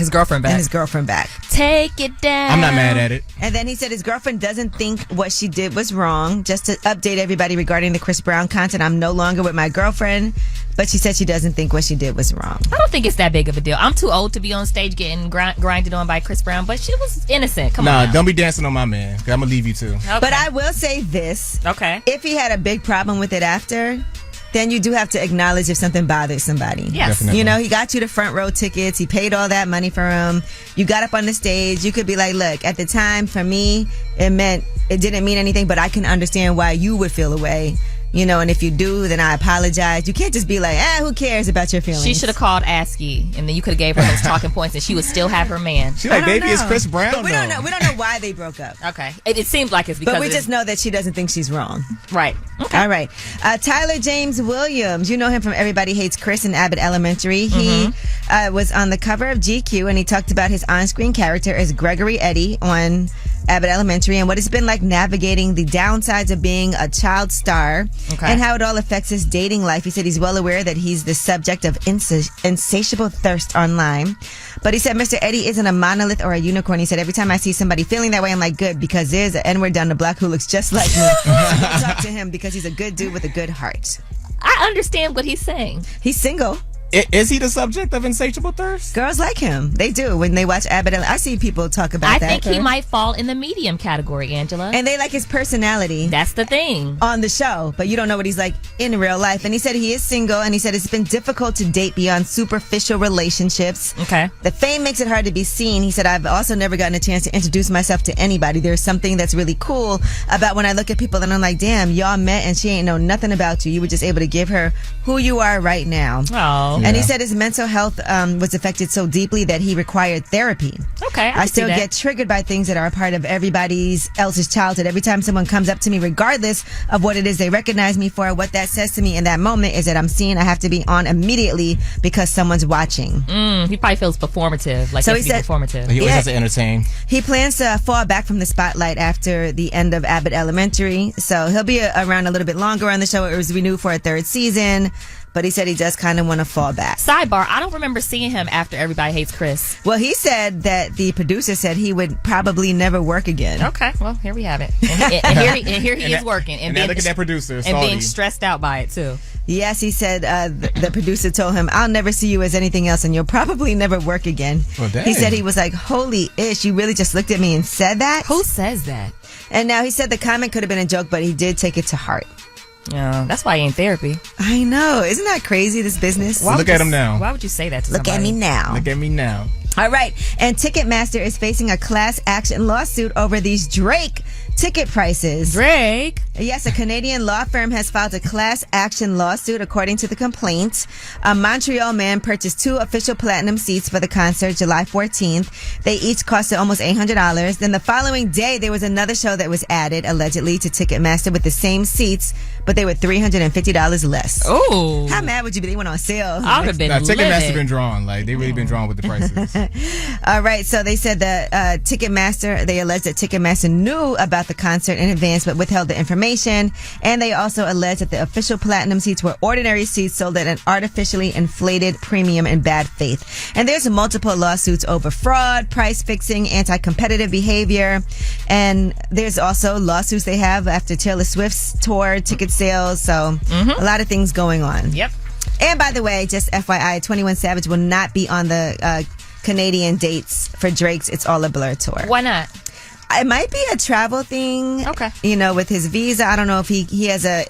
[SPEAKER 2] girlfriend back.
[SPEAKER 1] And his girlfriend back.
[SPEAKER 2] Take it down.
[SPEAKER 8] I'm not mad at it.
[SPEAKER 1] And then he said his girlfriend doesn't think what she did was wrong. Just to update everybody regarding the Chris Brown content, I'm no longer with my girlfriend. But she said she doesn't think what she did was wrong.
[SPEAKER 2] I don't think it's that big of a deal. I'm too old to be on stage getting grinded on by Chris Brown, but she was innocent. Come on.
[SPEAKER 8] Nah, don't be dancing on my man. 'Cause I'm going to leave you too.
[SPEAKER 2] Okay.
[SPEAKER 1] But I will say this.
[SPEAKER 2] Okay.
[SPEAKER 1] If he had a big problem with it after, then you do have to acknowledge if something bothers somebody.
[SPEAKER 2] Yes.
[SPEAKER 8] Definitely.
[SPEAKER 1] You know, he got you the front row tickets. He paid all that money for him. You got up on the stage. You could be like, look, at the time, for me, it didn't mean anything, but I can understand why you would feel away. You know, and if you do, then I apologize. You can't just be like, who cares about your feelings?
[SPEAKER 2] She should have called ASCII, and then you could have gave her those talking points, and she would still have her man.
[SPEAKER 8] She like, baby, it's Chris Brown.
[SPEAKER 1] But we don't know. We don't know why they broke up.
[SPEAKER 2] Okay. It seems like it's because
[SPEAKER 1] But we just know that she doesn't think she's wrong.
[SPEAKER 2] Right. Okay.
[SPEAKER 1] All right. Tyler James Williams. You know him from Everybody Hates Chris in Abbott Elementary. He was on the cover of GQ, and he talked about his on-screen character as Gregory Eddy on Abbott Elementary and what it's been like navigating the downsides of being a child star and how it all affects his dating life. He said he's well aware that he's the subject of insatiable thirst online. But he said Mr. Eddy isn't a monolith or a unicorn. He said every time I see somebody feeling that way, I'm like, good, because there's an N-word down the block who looks just like me. I'll talk to him because he's a good dude with a good heart.
[SPEAKER 2] I understand what he's saying.
[SPEAKER 1] He's single.
[SPEAKER 8] Is he the subject of insatiable thirst?
[SPEAKER 1] Girls like him. They do. When they watch Abbott, I see people talk about that.
[SPEAKER 2] I think he might fall in the medium category, Angela.
[SPEAKER 1] And they like his personality.
[SPEAKER 2] That's the thing.
[SPEAKER 1] On the show, but you don't know what he's like in real life. And he said he is single, and he said it's been difficult to date beyond superficial relationships.
[SPEAKER 2] Okay.
[SPEAKER 1] The fame makes it hard to be seen. He said, I've also never gotten a chance to introduce myself to anybody. There's something that's really cool about when I look at people and I'm like, damn, y'all met and she ain't know nothing about you. You were just able to give her who you are right now.
[SPEAKER 2] Oh.
[SPEAKER 1] And he said his mental health was affected so deeply that he required therapy.
[SPEAKER 2] Okay,
[SPEAKER 1] I still get triggered by things that are a part of everybody else's childhood. Every time someone comes up to me, regardless of what it is they recognize me for, what that says to me in that moment is that I'm seen. I have to be on immediately because someone's watching.
[SPEAKER 2] He probably feels performative. Like
[SPEAKER 1] so
[SPEAKER 2] he said, performative.
[SPEAKER 8] He always has to entertain.
[SPEAKER 1] He plans to fall back from the spotlight after the end of Abbott Elementary. So he'll be around a little bit longer on the show. It was renewed for a third season. But he said he does kind of want to fall back.
[SPEAKER 2] Sidebar, I don't remember seeing him after Everybody Hates Chris.
[SPEAKER 1] Well, he said that the producer said he would probably never work again.
[SPEAKER 2] Okay, well, here we have it. And here he is working. And
[SPEAKER 8] look at that producer.
[SPEAKER 2] And being stressed out by it, too.
[SPEAKER 1] Yes, he said the producer told him, I'll never see you as anything else and you'll probably never work again.
[SPEAKER 8] Well, dang.
[SPEAKER 1] He said he was like, holy ish, you really just looked at me and said that?
[SPEAKER 2] Who says that?
[SPEAKER 1] And now he said the comment could have been a joke, but he did take it to heart.
[SPEAKER 2] Yeah, that's why he ain't therapy.
[SPEAKER 1] I know. Isn't that crazy, this business?
[SPEAKER 8] Look at him now.
[SPEAKER 2] Why would you say that to
[SPEAKER 1] somebody? Look at me now.
[SPEAKER 8] Look at me now.
[SPEAKER 1] All right. And Ticketmaster is facing a class action lawsuit over these Drake ticket prices.
[SPEAKER 2] Drake?
[SPEAKER 1] Yes, a Canadian law firm has filed a class action lawsuit according to the complaint. A Montreal man purchased 2 official platinum seats for the concert July 14th. They each costed almost $800. Then the following day, there was another show that was added, allegedly, to Ticketmaster with the same seats, but they were $350 less.
[SPEAKER 2] Oh.
[SPEAKER 1] How mad would you be? They went on sale.
[SPEAKER 2] I would have been
[SPEAKER 8] Ticketmaster been drawn. Like, they really been drawn with the prices.
[SPEAKER 1] All right, so they said that they alleged that Ticketmaster knew about the concert in advance but withheld the information, and they also alleged that the official platinum seats were ordinary seats sold at an artificially inflated premium in bad faith. And there's multiple lawsuits over fraud, price fixing, anti-competitive behavior, and there's also lawsuits they have after Taylor Swift's tour, ticket sales, so a lot of things going on.
[SPEAKER 2] Yep.
[SPEAKER 1] And by the way, just FYI, 21 Savage will not be on the Canadian dates for Drake's It's All a Blur tour.
[SPEAKER 2] Why not?
[SPEAKER 1] It might be a travel thing.
[SPEAKER 2] Okay.
[SPEAKER 1] You know, with his visa. I don't know if he has a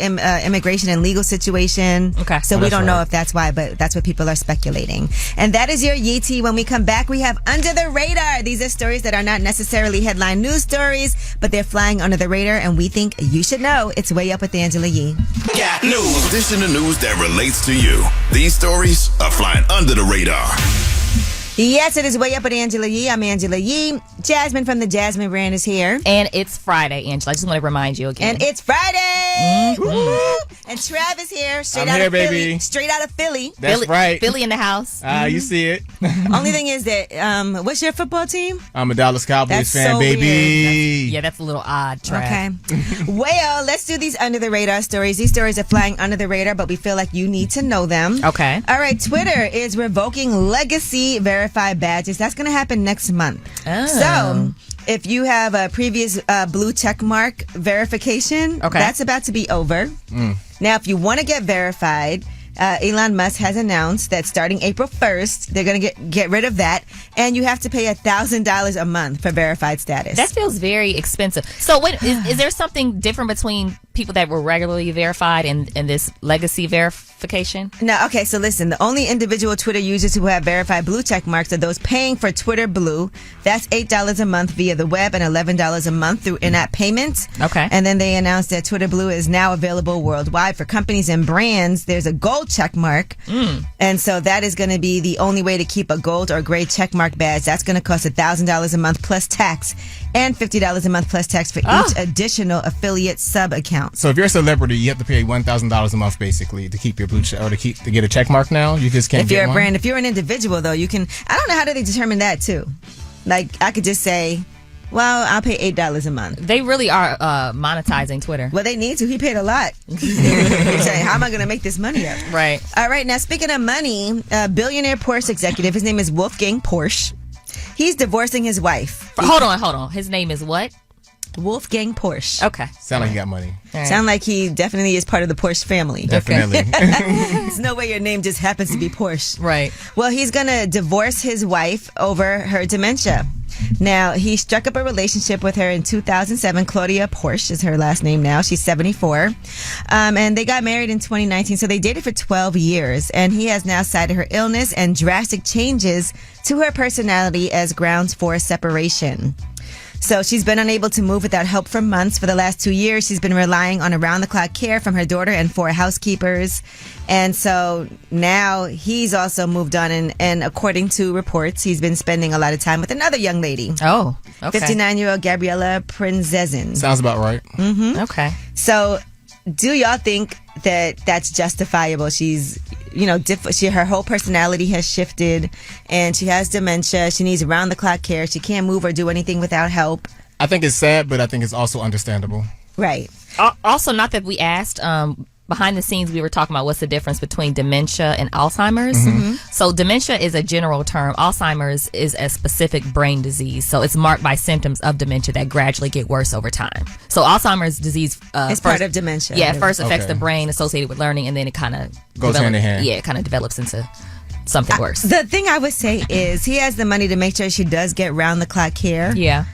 [SPEAKER 1] immigration and legal situation.
[SPEAKER 2] Okay.
[SPEAKER 1] So we don't know if that's why, but that's what people are speculating. And that is your Yee Tea. When we come back, we have Under the Radar. These are stories that are not necessarily headline news stories, but they're flying under the radar, and we think you should know. It's Way Up with Angela Yee.
[SPEAKER 3] Got news. This is the news that relates to you. These stories are flying under the radar.
[SPEAKER 1] Yes, it is Way Up with Angela Yee. I'm Angela Yee. Jasmine from the Jasmine brand is here.
[SPEAKER 2] And it's Friday, Angela. I just want to remind you again.
[SPEAKER 1] And it's Friday! Mm-hmm. And Trav is here. Straight out of Philly.
[SPEAKER 8] Baby.
[SPEAKER 1] Straight out of Philly.
[SPEAKER 8] That's right.
[SPEAKER 2] Philly in the house.
[SPEAKER 8] You see it.
[SPEAKER 1] Only thing is that, what's your football team?
[SPEAKER 8] I'm a Dallas Cowboys fan,
[SPEAKER 1] so
[SPEAKER 8] baby.
[SPEAKER 2] That's a little odd, Trav.
[SPEAKER 1] Okay. Well, let's do these under the radar stories. These stories are flying under the radar, but we feel like you need to know them.
[SPEAKER 2] Okay.
[SPEAKER 1] All right. Twitter is revoking legacy verified badges. That's going to happen next month.
[SPEAKER 2] Oh.
[SPEAKER 1] So, if you have a previous blue check mark verification, that's about to be over. Now, if you want to get verified, Elon Musk has announced that starting April 1st, they're going to get rid of that, and you have to pay $1,000 a month for verified status.
[SPEAKER 2] That feels very expensive. So, wait, is there something different between people that were regularly verified and this legacy verification?
[SPEAKER 1] No, okay, so listen, the only individual Twitter users who have verified blue check marks are those paying for Twitter Blue. That's $8 a month via the web and $11 a month through in-app payments.
[SPEAKER 2] Okay.
[SPEAKER 1] And then they announced that Twitter Blue is now available worldwide for companies and brands. There's a gold check mark. And so that is going to be the only way to keep a gold or gray check mark badge. That's going to cost $1,000 a month plus tax and $50 a month plus tax for each additional affiliate sub account.
[SPEAKER 8] So if you're a celebrity, you have to pay $1,000 a month basically to keep your blue check or to get a check mark now. You just can't.
[SPEAKER 1] If you're a brand, if you're an individual though, you can. I don't know how do they determine that too. Like I could just say, well, I'll pay $8 a month.
[SPEAKER 2] They really are monetizing Twitter.
[SPEAKER 1] Well, they need to. He paid a lot. He's saying, how am I going to make this money up?
[SPEAKER 2] Right.
[SPEAKER 1] All right. Now, speaking of money, billionaire Porsche executive, his name is Wolfgang Porsche. He's divorcing his wife.
[SPEAKER 2] Hold on. His name is what?
[SPEAKER 1] Wolfgang Porsche.
[SPEAKER 2] Okay.
[SPEAKER 8] Sound like he got money.
[SPEAKER 2] Right.
[SPEAKER 1] Sound like he definitely is part of the Porsche family.
[SPEAKER 8] Definitely.
[SPEAKER 1] There's no way your name just happens to be Porsche.
[SPEAKER 2] Right.
[SPEAKER 1] Well, he's going to divorce his wife over her dementia. Now, he struck up a relationship with her in 2007. Claudia Porsche is her last name now. She's 74. And they got married in 2019. So they dated for 12 years. And he has now cited her illness and drastic changes to her personality as grounds for separation. So she's been unable to move without help for months. For the last 2 years, she's been relying on around-the-clock care from her daughter and 4 housekeepers. And so now he's also moved on. And according to reports, he's been spending a lot of time with another young lady.
[SPEAKER 2] Oh, okay.
[SPEAKER 1] 59-year-old Gabriella Prinzezin.
[SPEAKER 8] Sounds about right.
[SPEAKER 1] Mm-hmm.
[SPEAKER 2] Okay.
[SPEAKER 1] So do y'all think that that's justifiable? She's... her whole personality has shifted and she has dementia. She needs around-the-clock care. She can't move or do anything without help.
[SPEAKER 8] I think it's sad, but I think it's also understandable.
[SPEAKER 1] Right.
[SPEAKER 2] Also, not that we asked, behind the scenes, we were talking about what's the difference between dementia and Alzheimer's.
[SPEAKER 1] Mm-hmm.
[SPEAKER 2] So dementia is a general term. Alzheimer's is a specific brain disease. So it's marked by symptoms of dementia that gradually get worse over time. So Alzheimer's disease
[SPEAKER 1] it's part of dementia.
[SPEAKER 2] Yeah, first affects the brain associated with learning, and then it kind of
[SPEAKER 8] goes hand in hand.
[SPEAKER 2] Yeah, it kind of develops into something worse.
[SPEAKER 1] The thing I would say is he has the money to make sure she does get round-the-clock care.
[SPEAKER 2] Yeah.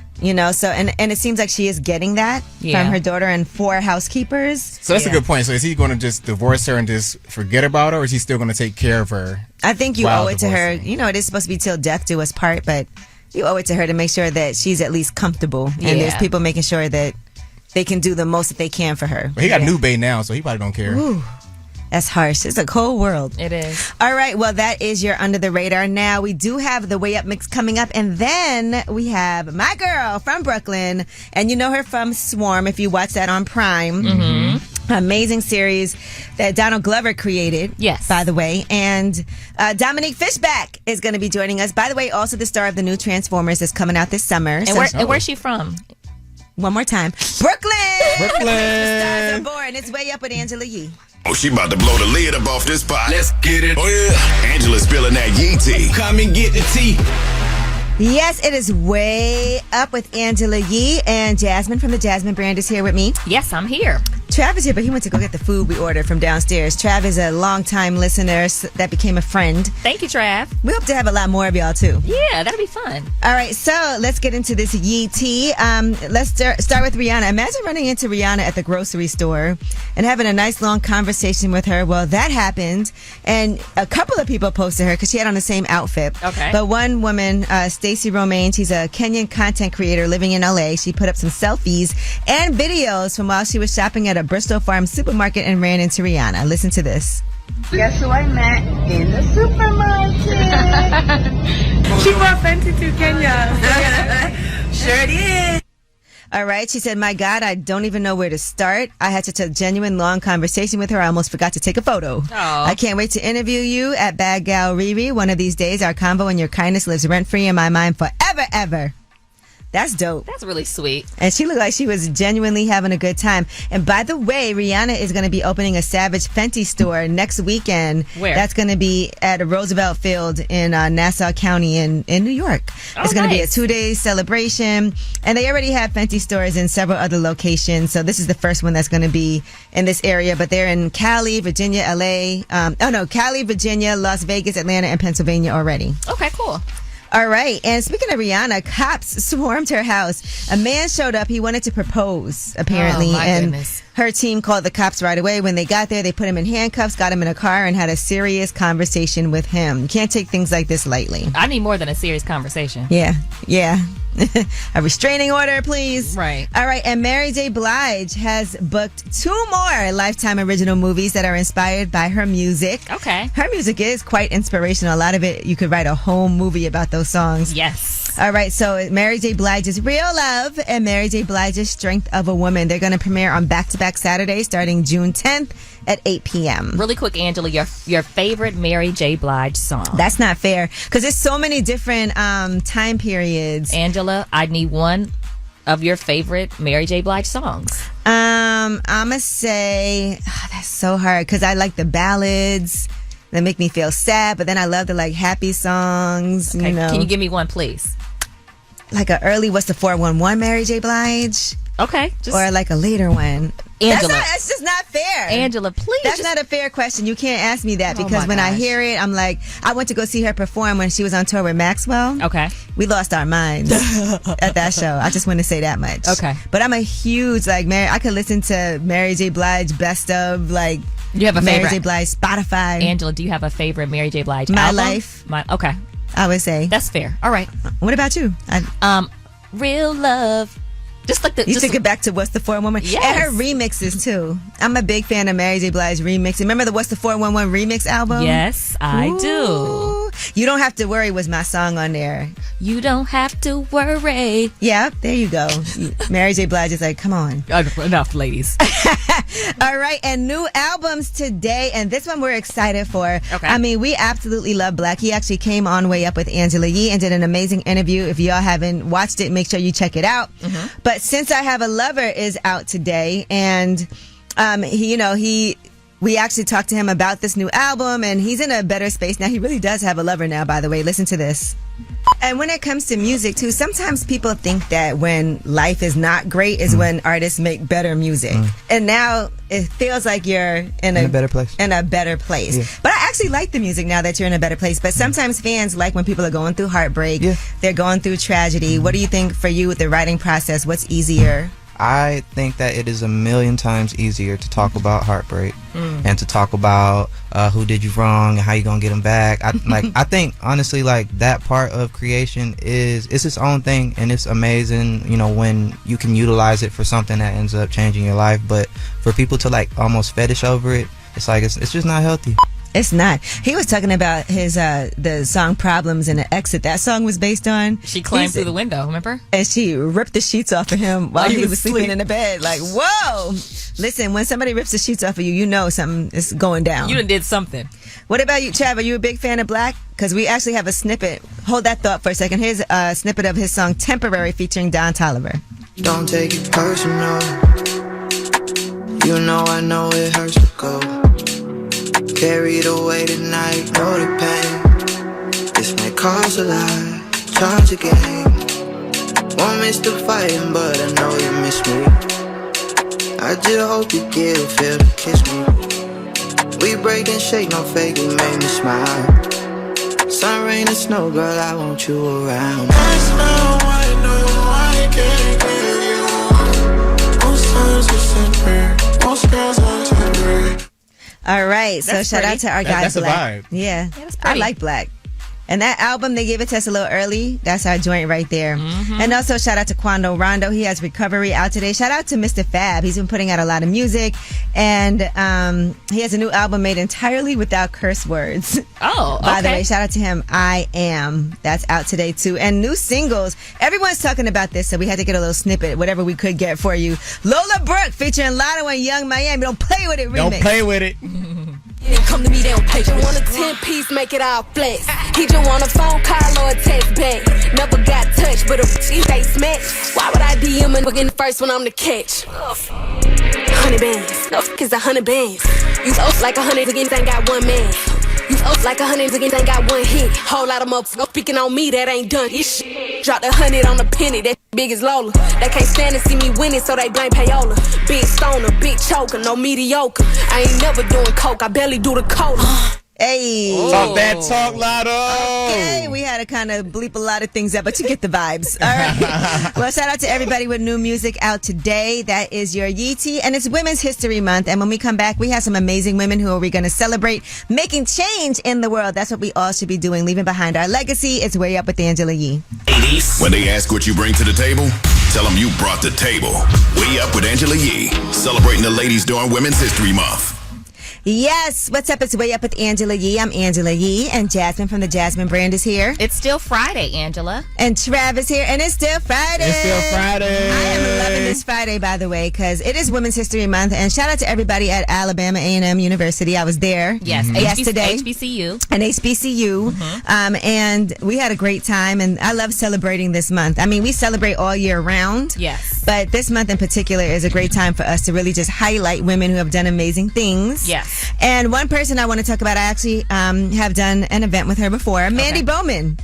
[SPEAKER 1] So and it seems like she is getting that from her daughter and 4 housekeepers.
[SPEAKER 8] So that's a good point. So is he going to just divorce her and just forget about her, or is he still going to take care of her?
[SPEAKER 1] I think you owe it to her. It is supposed to be till death do us part, but you owe it to her to make sure that she's at least comfortable. And there's people making sure that they can do the most that they can for her.
[SPEAKER 8] But he got a new bae now, so he probably don't care.
[SPEAKER 1] Ooh. That's harsh. It's a cold world.
[SPEAKER 2] It is.
[SPEAKER 1] All right. Well, that is your Under the Radar. Now, we do have the Way Up mix coming up. And then we have my girl from Brooklyn. And you know her from Swarm if you watch that on Prime.
[SPEAKER 2] Mm-hmm.
[SPEAKER 1] Amazing series that Donald Glover created.
[SPEAKER 2] Yes.
[SPEAKER 1] By the way. And Dominique Fishback is going to be joining us. By the way, also the star of the new Transformers is coming out this summer.
[SPEAKER 2] And where's she from?
[SPEAKER 1] One more time. Brooklyn!
[SPEAKER 8] Brooklyn!
[SPEAKER 1] The stars are born. It's Way Up with Angela Yee.
[SPEAKER 3] Oh, she about to blow the lid up off this pot. Let's get it. Oh, yeah. Angela's spilling that Yee Tea. Come and get the tea.
[SPEAKER 1] Yes, it is Way Up with Angela Yee, and Jasmine from the Jasmine brand is here with me.
[SPEAKER 2] Yes, I'm here.
[SPEAKER 1] Trav is here, but he went to go get the food we ordered from downstairs. Trav is a longtime listener that became a friend.
[SPEAKER 2] Thank you, Trav.
[SPEAKER 1] We hope to have a lot more of y'all, too.
[SPEAKER 2] Yeah, that'll be fun.
[SPEAKER 1] All right, so let's get into this Yee Tea. Let's start with Rihanna. Imagine running into Rihanna at the grocery store and having a nice long conversation with her. Well, that happened, and a couple of people posted her because she had on the same outfit.
[SPEAKER 2] Okay.
[SPEAKER 1] But one woman, Stacey Romaine, she's a Kenyan content creator living in LA. She put up some selfies and videos from while she was shopping at a Bristol Farm supermarket and ran into Rihanna. Listen to this.
[SPEAKER 14] Guess who I met in the supermarket?
[SPEAKER 13] She brought Fenty to Kenya.
[SPEAKER 1] Sure did. All right. She said, my God, I don't even know where to start. I had such a genuine, long conversation with her. I almost forgot to take a photo.
[SPEAKER 2] Aw.
[SPEAKER 1] I can't wait to interview you at Bad Gal Riri. One of these days, our convo and your kindness lives rent-free in my mind forever, ever. That's dope.
[SPEAKER 2] That's really sweet.
[SPEAKER 1] And she looked like she was genuinely having a good time. And by the way, Rihanna is going to be opening a Savage Fenty store next weekend.
[SPEAKER 2] Where?
[SPEAKER 1] That's going to be at a Roosevelt Field in Nassau County in New York. It's going to be a 2-day celebration. And they already have Fenty stores in several other locations. So this is the first one that's going to be in this area. But they're in Cali, Virginia, LA. Cali, Virginia, Las Vegas, Atlanta, and Pennsylvania already.
[SPEAKER 2] Okay, cool.
[SPEAKER 1] All right. And speaking of Rihanna, cops swarmed her house. A man showed up. He wanted to propose, apparently.
[SPEAKER 2] Oh, my
[SPEAKER 1] and
[SPEAKER 2] goodness.
[SPEAKER 1] her team called the cops right away. When they got there, they put him in handcuffs, got him in a car, and had a serious conversation with him. You can't take things like this lightly.
[SPEAKER 2] I need more than a serious conversation.
[SPEAKER 1] Yeah. A restraining order, please.
[SPEAKER 2] Right.
[SPEAKER 1] All right. And Mary J. Blige has booked 2 more Lifetime original movies that are inspired by her music.
[SPEAKER 2] Okay.
[SPEAKER 1] Her music is quite inspirational. A lot of it, you could write a whole movie about those songs.
[SPEAKER 2] Yes.
[SPEAKER 1] All right. So Mary J. Blige's Real Love and Mary J. Blige's Strength of a Woman. They're going to premiere on back-to-back Saturdays starting June 10th at 8 p.m.
[SPEAKER 2] Really quick, Angela, your favorite Mary J. Blige song.
[SPEAKER 1] That's not fair because there's so many different time periods.
[SPEAKER 2] Angela, I need one of your favorite Mary J. Blige songs.
[SPEAKER 1] I'm going to say, that's so hard because I like the ballads that make me feel sad, but then I love the like happy songs.
[SPEAKER 2] Okay.
[SPEAKER 1] You know.
[SPEAKER 2] Can you give me one, please?
[SPEAKER 1] Like a early, what's the 411 Mary J. Blige?
[SPEAKER 2] Okay.
[SPEAKER 1] Or like a later one.
[SPEAKER 2] Angela.
[SPEAKER 1] That's just not fair.
[SPEAKER 2] Angela, please.
[SPEAKER 1] That's not a fair question. You can't ask me that
[SPEAKER 2] Oh
[SPEAKER 1] because
[SPEAKER 2] my
[SPEAKER 1] when I
[SPEAKER 2] gosh.
[SPEAKER 1] hear it, I'm like, I went to go see her perform when she was on tour with Maxwell.
[SPEAKER 2] Okay.
[SPEAKER 1] We lost our minds at that show. I just want to say that much.
[SPEAKER 2] Okay.
[SPEAKER 1] But I'm a huge, like, I could listen to Mary J. Blige best of, like,
[SPEAKER 2] You have a
[SPEAKER 1] Mary
[SPEAKER 2] favorite?
[SPEAKER 1] J. Blige, Spotify.
[SPEAKER 2] Angela, do you have a favorite Mary J. Blige
[SPEAKER 1] My
[SPEAKER 2] album?
[SPEAKER 1] Life.
[SPEAKER 2] Okay.
[SPEAKER 1] I would say.
[SPEAKER 2] That's fair. All right.
[SPEAKER 1] What about you?
[SPEAKER 2] Real Love. Just like
[SPEAKER 1] You took it back to What's the 411?
[SPEAKER 2] Yes.
[SPEAKER 1] And her remixes, too. I'm a big fan of Mary J. Blige remixes. Remember the What's the 411 remix album?
[SPEAKER 2] Yes, I
[SPEAKER 1] Ooh.
[SPEAKER 2] do.
[SPEAKER 1] You Don't Have to Worry was my song on there.
[SPEAKER 2] You don't have to worry.
[SPEAKER 1] Yeah, there you go. Mary J. Blige is like, come on.
[SPEAKER 2] Enough, ladies.
[SPEAKER 1] All right, and new albums today, and this one we're excited for.
[SPEAKER 2] Okay.
[SPEAKER 1] I mean, we absolutely love Black. He actually came on Way Up with Angela Yee and did an amazing interview. If y'all haven't watched it, make sure you check it out.
[SPEAKER 2] Mm-hmm.
[SPEAKER 1] But Since I Have a Lover is out today, and we actually talked to him about this new album, and he's in a better space now. He really does have a lover now, by the way. Listen to this. And when it comes to music, too, sometimes people think that when life is not great is when artists make better music. And now it feels like you're in a
[SPEAKER 8] better place.
[SPEAKER 1] In a better place.
[SPEAKER 8] Yeah.
[SPEAKER 1] But I actually like the music now that you're in a better place. But sometimes fans like when people are going through heartbreak. Yeah. They're going through tragedy. What do you think for you with the writing process? What's easier?
[SPEAKER 15] I think that it is a million times easier to talk about heartbreak and to talk about who did you wrong and how you gonna get them back. I think honestly, like that part of creation it's its own thing, and it's amazing. You know, when you can utilize it for something that ends up changing your life. But for people to like almost fetish over it, it's like it's just not healthy.
[SPEAKER 1] It's not. He was talking about his the song Problems and the exit that song was based on.
[SPEAKER 2] She climbed through the window, remember?
[SPEAKER 1] And she ripped the sheets off of him while he was sleeping in the bed. Like, whoa! Listen, when somebody rips the sheets off of you, you know something is going down.
[SPEAKER 2] You done did something.
[SPEAKER 1] What about you, Trav? Are you a big fan of Black? Because we actually have a snippet. Hold that thought for a second. Here's a snippet of his song Temporary featuring Don Toliver.
[SPEAKER 16] Don't take it personal. You know I know it hurts to go. Carried away tonight, know the pain. This may cost a lot, charge again. Won't miss the fighting, but I know you miss me. I just hope you get a feel to kiss me. We break and shake, no fake, it made me smile. Sun, rain, and snow, girl, I want you around. That's now I know I can't get you. Most times it's temporary, most girls are temporary.
[SPEAKER 1] All right, so
[SPEAKER 8] That's
[SPEAKER 1] shout
[SPEAKER 8] pretty.
[SPEAKER 1] out to our guy
[SPEAKER 8] That's a
[SPEAKER 1] Black.
[SPEAKER 8] vibe.
[SPEAKER 1] Yeah,
[SPEAKER 2] that's
[SPEAKER 1] I
[SPEAKER 2] pretty.
[SPEAKER 1] like Black. And that album, they gave it to us a little early. That's our joint right there. And also shout out to Quando Rondo. He has Recovery out today. Shout out to Mr. Fab. He's been putting out a lot of music. And he has a new album made entirely without curse words.
[SPEAKER 2] Oh, okay.
[SPEAKER 1] By the way, shout out to him. I Am. That's out today too. And new singles. Everyone's talking about this, so we had to get a little snippet, whatever we could get for you. Lola Brooke featuring Lotto and Young Miami. Don't play with it remix.
[SPEAKER 8] Don't play with it.
[SPEAKER 17] Come to me, they don't pay. You want a 10-piece, make it all flex. He just want a phone call or a text back. Never got touched, but a she they smash. Why would I DM and begin first when I'm the catch? 100 bands, no f*** is 100 bands. You so like 100 again, ain't got one man. You so like 100 again, ain't got one hit. Whole lot of motherfuckers speaking on me that ain't done this shit. Dropped 100 on the penny, that big as Lola. They can't stand to see me winning, so they blame payola. Big stoner, big choker, no mediocre. I ain't never doing coke, I barely do the cola.
[SPEAKER 1] Hey.
[SPEAKER 8] Talk that talk, Lotto.
[SPEAKER 1] Okay, we had to kind of bleep a lot of things up, but you get the vibes. All right. Well, shout out to everybody with new music out today. That is your Yee Tea, and it's Women's History Month. And when we come back, we have some amazing women who are we going to celebrate making change in the world. That's what we all should be doing, leaving behind our legacy. It's Way Up with Angela Yee.
[SPEAKER 3] When they ask what you bring to the table, tell them you brought the table. Way Up with Angela Yee, celebrating the ladies during Women's History Month.
[SPEAKER 1] Yes, what's up? It's Way Up with Angela Yee. I'm Angela Yee, and Jasmine from the Jasmine brand is here.
[SPEAKER 2] It's still Friday, Angela.
[SPEAKER 1] And Travis here, and it's still Friday.
[SPEAKER 8] It's still Friday.
[SPEAKER 1] I am loving this Friday, by the way, because it is Women's History Month. And shout out to everybody at Alabama A&M University. I was there yesterday.
[SPEAKER 2] HBCU.
[SPEAKER 1] And HBCU. And we had a great time, and I love celebrating this month. I mean, we celebrate all year round.
[SPEAKER 2] Yes.
[SPEAKER 1] But this month in particular is a great time for us to really just highlight women who have done amazing things.
[SPEAKER 2] Yes.
[SPEAKER 1] And one person I want to talk about, I actually have done an event with her before, Mandy Bowman.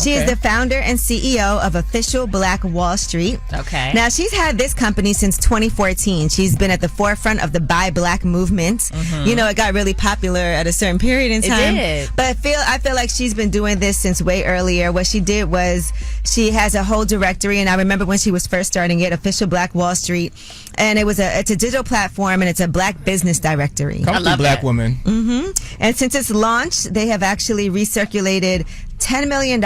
[SPEAKER 1] She is the founder and CEO of Official Black Wall Street.
[SPEAKER 2] Okay.
[SPEAKER 1] Now, she's had this company since 2014. She's been at the forefront of the Buy Black movement. You know, it got really popular at a certain period in time.
[SPEAKER 2] It did.
[SPEAKER 1] But I feel like she's been doing this since way earlier. What she did was she has a whole directory, and I remember when she was first starting it, Official Black Wall Street, and it's a digital platform, and it's a black business directory.
[SPEAKER 8] Come through, black woman.
[SPEAKER 1] And since its launch, they have actually recirculated $10 million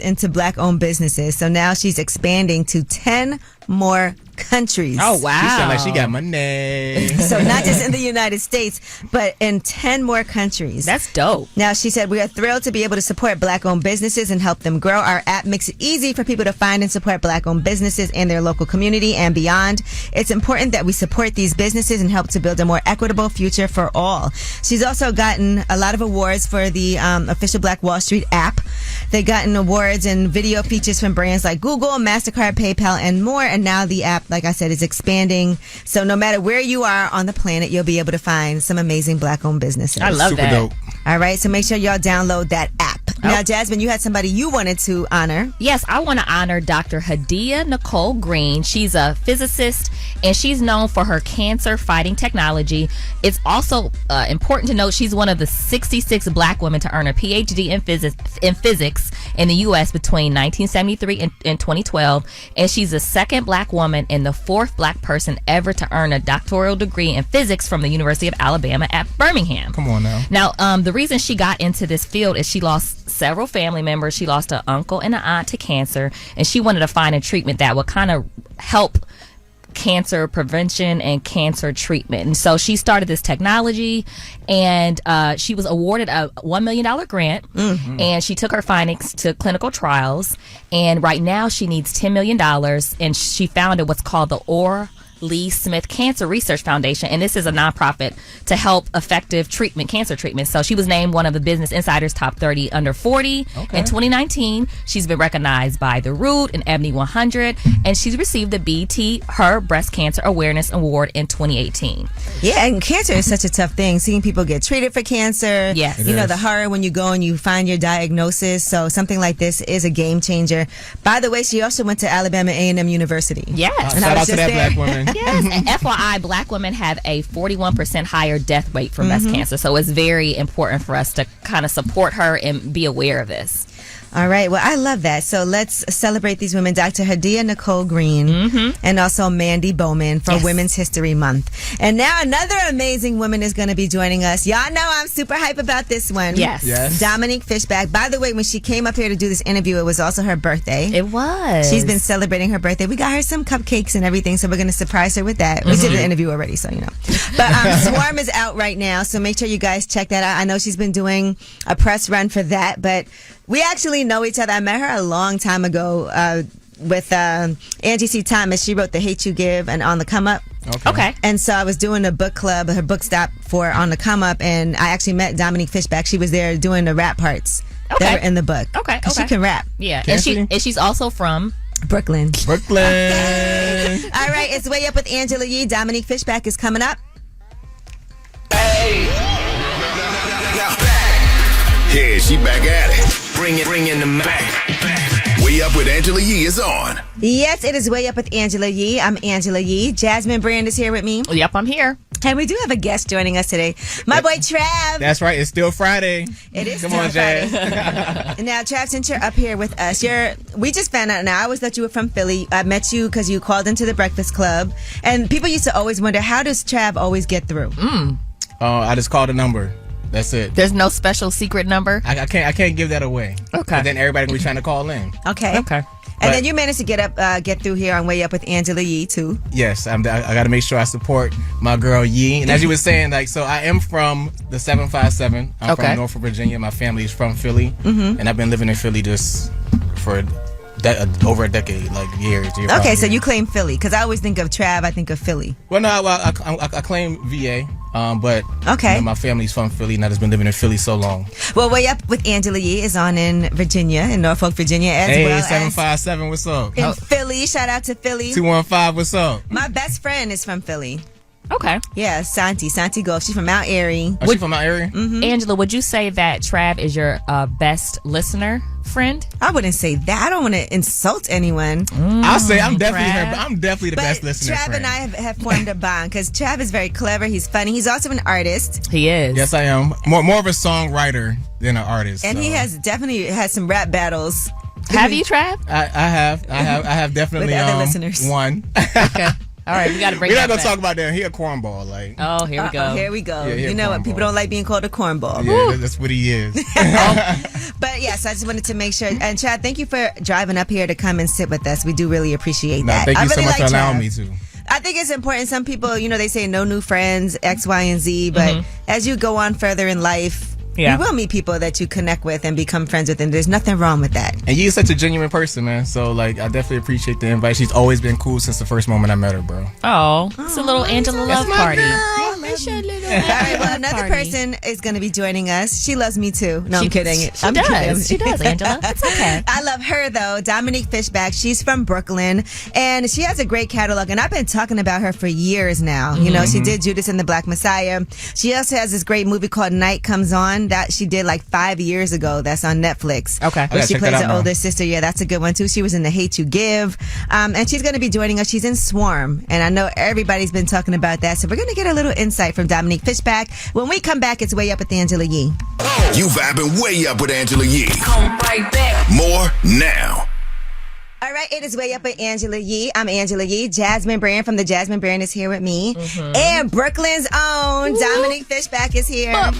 [SPEAKER 1] into black-owned businesses. So now she's expanding to 10 more countries.
[SPEAKER 2] Oh, wow.
[SPEAKER 8] She sound like she got money.
[SPEAKER 1] So not just in the United States, but in 10 more countries.
[SPEAKER 2] That's dope.
[SPEAKER 1] Now, she said, we are thrilled to be able to support black-owned businesses and help them grow. Our app makes it easy for people to find and support black-owned businesses in their local community and beyond. It's important that we support these businesses and help to build a more equitable future for all. She's also gotten a lot of awards for the Official Black Wall Street app. They've gotten awards and video features from brands like Google, MasterCard, PayPal, and more. And now the app, like I said, is expanding. So no matter where you are on the planet, you'll be able to find some amazing black-owned businesses.
[SPEAKER 2] I love that.
[SPEAKER 8] Dope.
[SPEAKER 1] All right, so make sure y'all download that app. Now, Jasmine, you had somebody you wanted to honor.
[SPEAKER 2] Yes, I want to honor Dr. Hadia Nicole Greene. She's a physicist, and she's known for her cancer-fighting technology. It's also important to note she's one of the 66 black women to earn a PhD in physics in the U.S. between 1973 and 2012, and she's the second black woman and the fourth black person ever to earn a doctoral degree in physics from the University of Alabama at Birmingham.
[SPEAKER 8] Come on now.
[SPEAKER 2] Now, the reason she got into this field is she lost several family members. She lost an uncle and an aunt to cancer, and she wanted to find a treatment that would kind of help cancer prevention and cancer treatment. And so she started this technology, and she was awarded a $1 million grant, and she took her findings to clinical trials, and right now she needs $10 million, and she founded what's called the Lee Smith Cancer Research Foundation, and this is a nonprofit to help effective cancer treatment. So she was named one of the Business Insider's top 30 under 40 in 2019. She's been recognized by The Root and Ebony 100, and she's received the BET Her Breast Cancer Awareness Award in 2018.
[SPEAKER 1] Yeah, and cancer is such a tough thing. Seeing people get treated for cancer.
[SPEAKER 2] Yes.
[SPEAKER 1] You know, the horror when you go and you find your diagnosis. So something like this is a game changer. By the way, she also went to Alabama A&M University.
[SPEAKER 2] Yes.
[SPEAKER 1] And
[SPEAKER 8] Shout out to that black woman.
[SPEAKER 2] Yes, and FYI, black women have a 41% higher death rate from breast cancer, so it's very important for us to kind of support her and be aware of this.
[SPEAKER 1] All right. Well, I love that. So let's celebrate these women. Dr. Hadia Nicole Greene and also Mandy Bowman for Women's History Month. And now another amazing woman is going to be joining us. Y'all know I'm super hype about this one.
[SPEAKER 2] Yes.
[SPEAKER 1] Dominique Fishback. By the way, when she came up here to do this interview, it was also her birthday.
[SPEAKER 2] It was.
[SPEAKER 1] She's been celebrating her birthday. We got her some cupcakes and everything, so we're going to surprise her with that. We did the interview already, so you know. But Swarm is out right now, so make sure you guys check that out. I know she's been doing a press run for that, but we actually know each other. I met her a long time ago with Angie C. Thomas. She wrote The Hate You Give and On the Come Up.
[SPEAKER 2] Okay.
[SPEAKER 1] And so I was doing a book club, her book stop for On the Come Up, and I actually met Dominique Fishback. She was there doing the rap parts that were in the book.
[SPEAKER 2] Okay.
[SPEAKER 1] She can rap.
[SPEAKER 2] Yeah. And she's also from
[SPEAKER 1] Brooklyn.
[SPEAKER 8] Brooklyn.
[SPEAKER 1] All right, it's Way Up with Angela Yee. Dominique Fishback is coming up.
[SPEAKER 3] Yeah, she back at it. Bring in the back. Way Up with Angela Yee is on.
[SPEAKER 1] Yes, it is Way Up with Angela Yee. I'm Angela Yee. Jasmine Brand is here with me.
[SPEAKER 2] Yep, I'm here.
[SPEAKER 1] And we do have a guest joining us today. My boy Trav.
[SPEAKER 8] That's right. It's still Friday.
[SPEAKER 1] It is
[SPEAKER 8] Come
[SPEAKER 1] still
[SPEAKER 8] on,
[SPEAKER 1] Friday.
[SPEAKER 8] Jazz.
[SPEAKER 1] Now, Trav, since you're up here with us, we just found out. Now, I always thought you were from Philly. I met you because you called into the Breakfast Club. And people used to always wonder, how does Trav always get through?
[SPEAKER 8] I just called a number. That's it.
[SPEAKER 2] There's no special secret number?
[SPEAKER 8] I can't give that away.
[SPEAKER 2] Okay.
[SPEAKER 8] But then everybody gonna be trying to call in.
[SPEAKER 1] Okay. And then you managed to get through here on Way Up with Angela Yee too.
[SPEAKER 8] Yes, I got to make sure I support my girl Yee. And as you were saying, so I am from the 757. I'm from Norfolk, Virginia. My family is from Philly, and I've been living in Philly just for over a decade, years.
[SPEAKER 1] Okay, so you claim Philly because I always think of Trav. I think of Philly.
[SPEAKER 8] Well, no, I claim VA. But my family's from Philly, and I've just been living in Philly so long.
[SPEAKER 1] Well, Way Up with Angela Yee is on in Virginia, in Norfolk, Virginia, as well
[SPEAKER 8] 757, what's up?
[SPEAKER 1] In Philly, shout out to Philly.
[SPEAKER 8] 215, what's up?
[SPEAKER 1] My best friend is from Philly.
[SPEAKER 2] Okay.
[SPEAKER 1] Yeah, Santi Golf. She's from Mount Airy.
[SPEAKER 8] She from Mount Airy?
[SPEAKER 1] Mm-hmm.
[SPEAKER 2] Angela, would you say that Trav is your best listener friend?
[SPEAKER 1] I wouldn't say that. I don't want to insult anyone.
[SPEAKER 8] I'll say I'm definitely the best listener
[SPEAKER 1] Trav
[SPEAKER 8] friend.
[SPEAKER 1] and I have formed a bond because Trav is very clever. He's funny. He's also an artist.
[SPEAKER 2] He is.
[SPEAKER 8] Yes, I am. More of a songwriter than an artist.
[SPEAKER 1] And he has definitely had some rap battles.
[SPEAKER 2] Have you, Trav?
[SPEAKER 8] I have definitely
[SPEAKER 1] with other listeners.
[SPEAKER 8] One.
[SPEAKER 2] Okay. All right, we got to bring
[SPEAKER 8] We're
[SPEAKER 2] that
[SPEAKER 8] not going to
[SPEAKER 2] back.
[SPEAKER 8] talk about that. He a cornball.
[SPEAKER 2] Oh, here we go.
[SPEAKER 1] Here we go.
[SPEAKER 8] Yeah,
[SPEAKER 1] you know what? People don't like being called a cornball.
[SPEAKER 8] Yeah, that's what he is.
[SPEAKER 1] But yes, I just wanted to make sure. And Chad, thank you for driving up here to come and sit with us. We do really appreciate that.
[SPEAKER 8] Thank you
[SPEAKER 1] I really
[SPEAKER 8] so much for
[SPEAKER 1] like
[SPEAKER 8] allowing
[SPEAKER 1] Trav.
[SPEAKER 8] me to.
[SPEAKER 1] I think it's important. Some people, they say no new friends, X, Y, and Z. But as you go on further in life, you will meet people that you connect with and become friends with, and there's nothing wrong with that.
[SPEAKER 8] And you're such a genuine person, man. So, I definitely appreciate the invite. She's always been cool since the first moment I met her, bro.
[SPEAKER 2] Oh, it's a little Angela love party.
[SPEAKER 1] All right, well, another person is going to be joining us. She loves me too. No, I'm kidding.
[SPEAKER 2] She does, Angela. It's okay.
[SPEAKER 1] I love her though. Dominique Fishback. She's from Brooklyn, and she has a great catalog. And I've been talking about her for years now. She did Judas and the Black Messiah. She also has this great movie called Night Comes On that she did 5 years ago. That's on Netflix.
[SPEAKER 2] Okay,
[SPEAKER 1] where she plays an older sister. Yeah, that's a good one too. She was in The Hate You Give, and she's going to be joining us. She's in Swarm, and I know everybody's been talking about that. So we're going to get a little insight from Dominique Fishback. When we come back, it's Way Up with Angela Yee.
[SPEAKER 3] You vibing Way Up with Angela Yee.
[SPEAKER 7] Come right back.
[SPEAKER 3] More now.
[SPEAKER 1] All right, it is Way Up with Angela Yee. I'm Angela Yee. Jasmine Brand from the Jasmine Brand is here with me. And Brooklyn's own Dominique Fishback is here. No,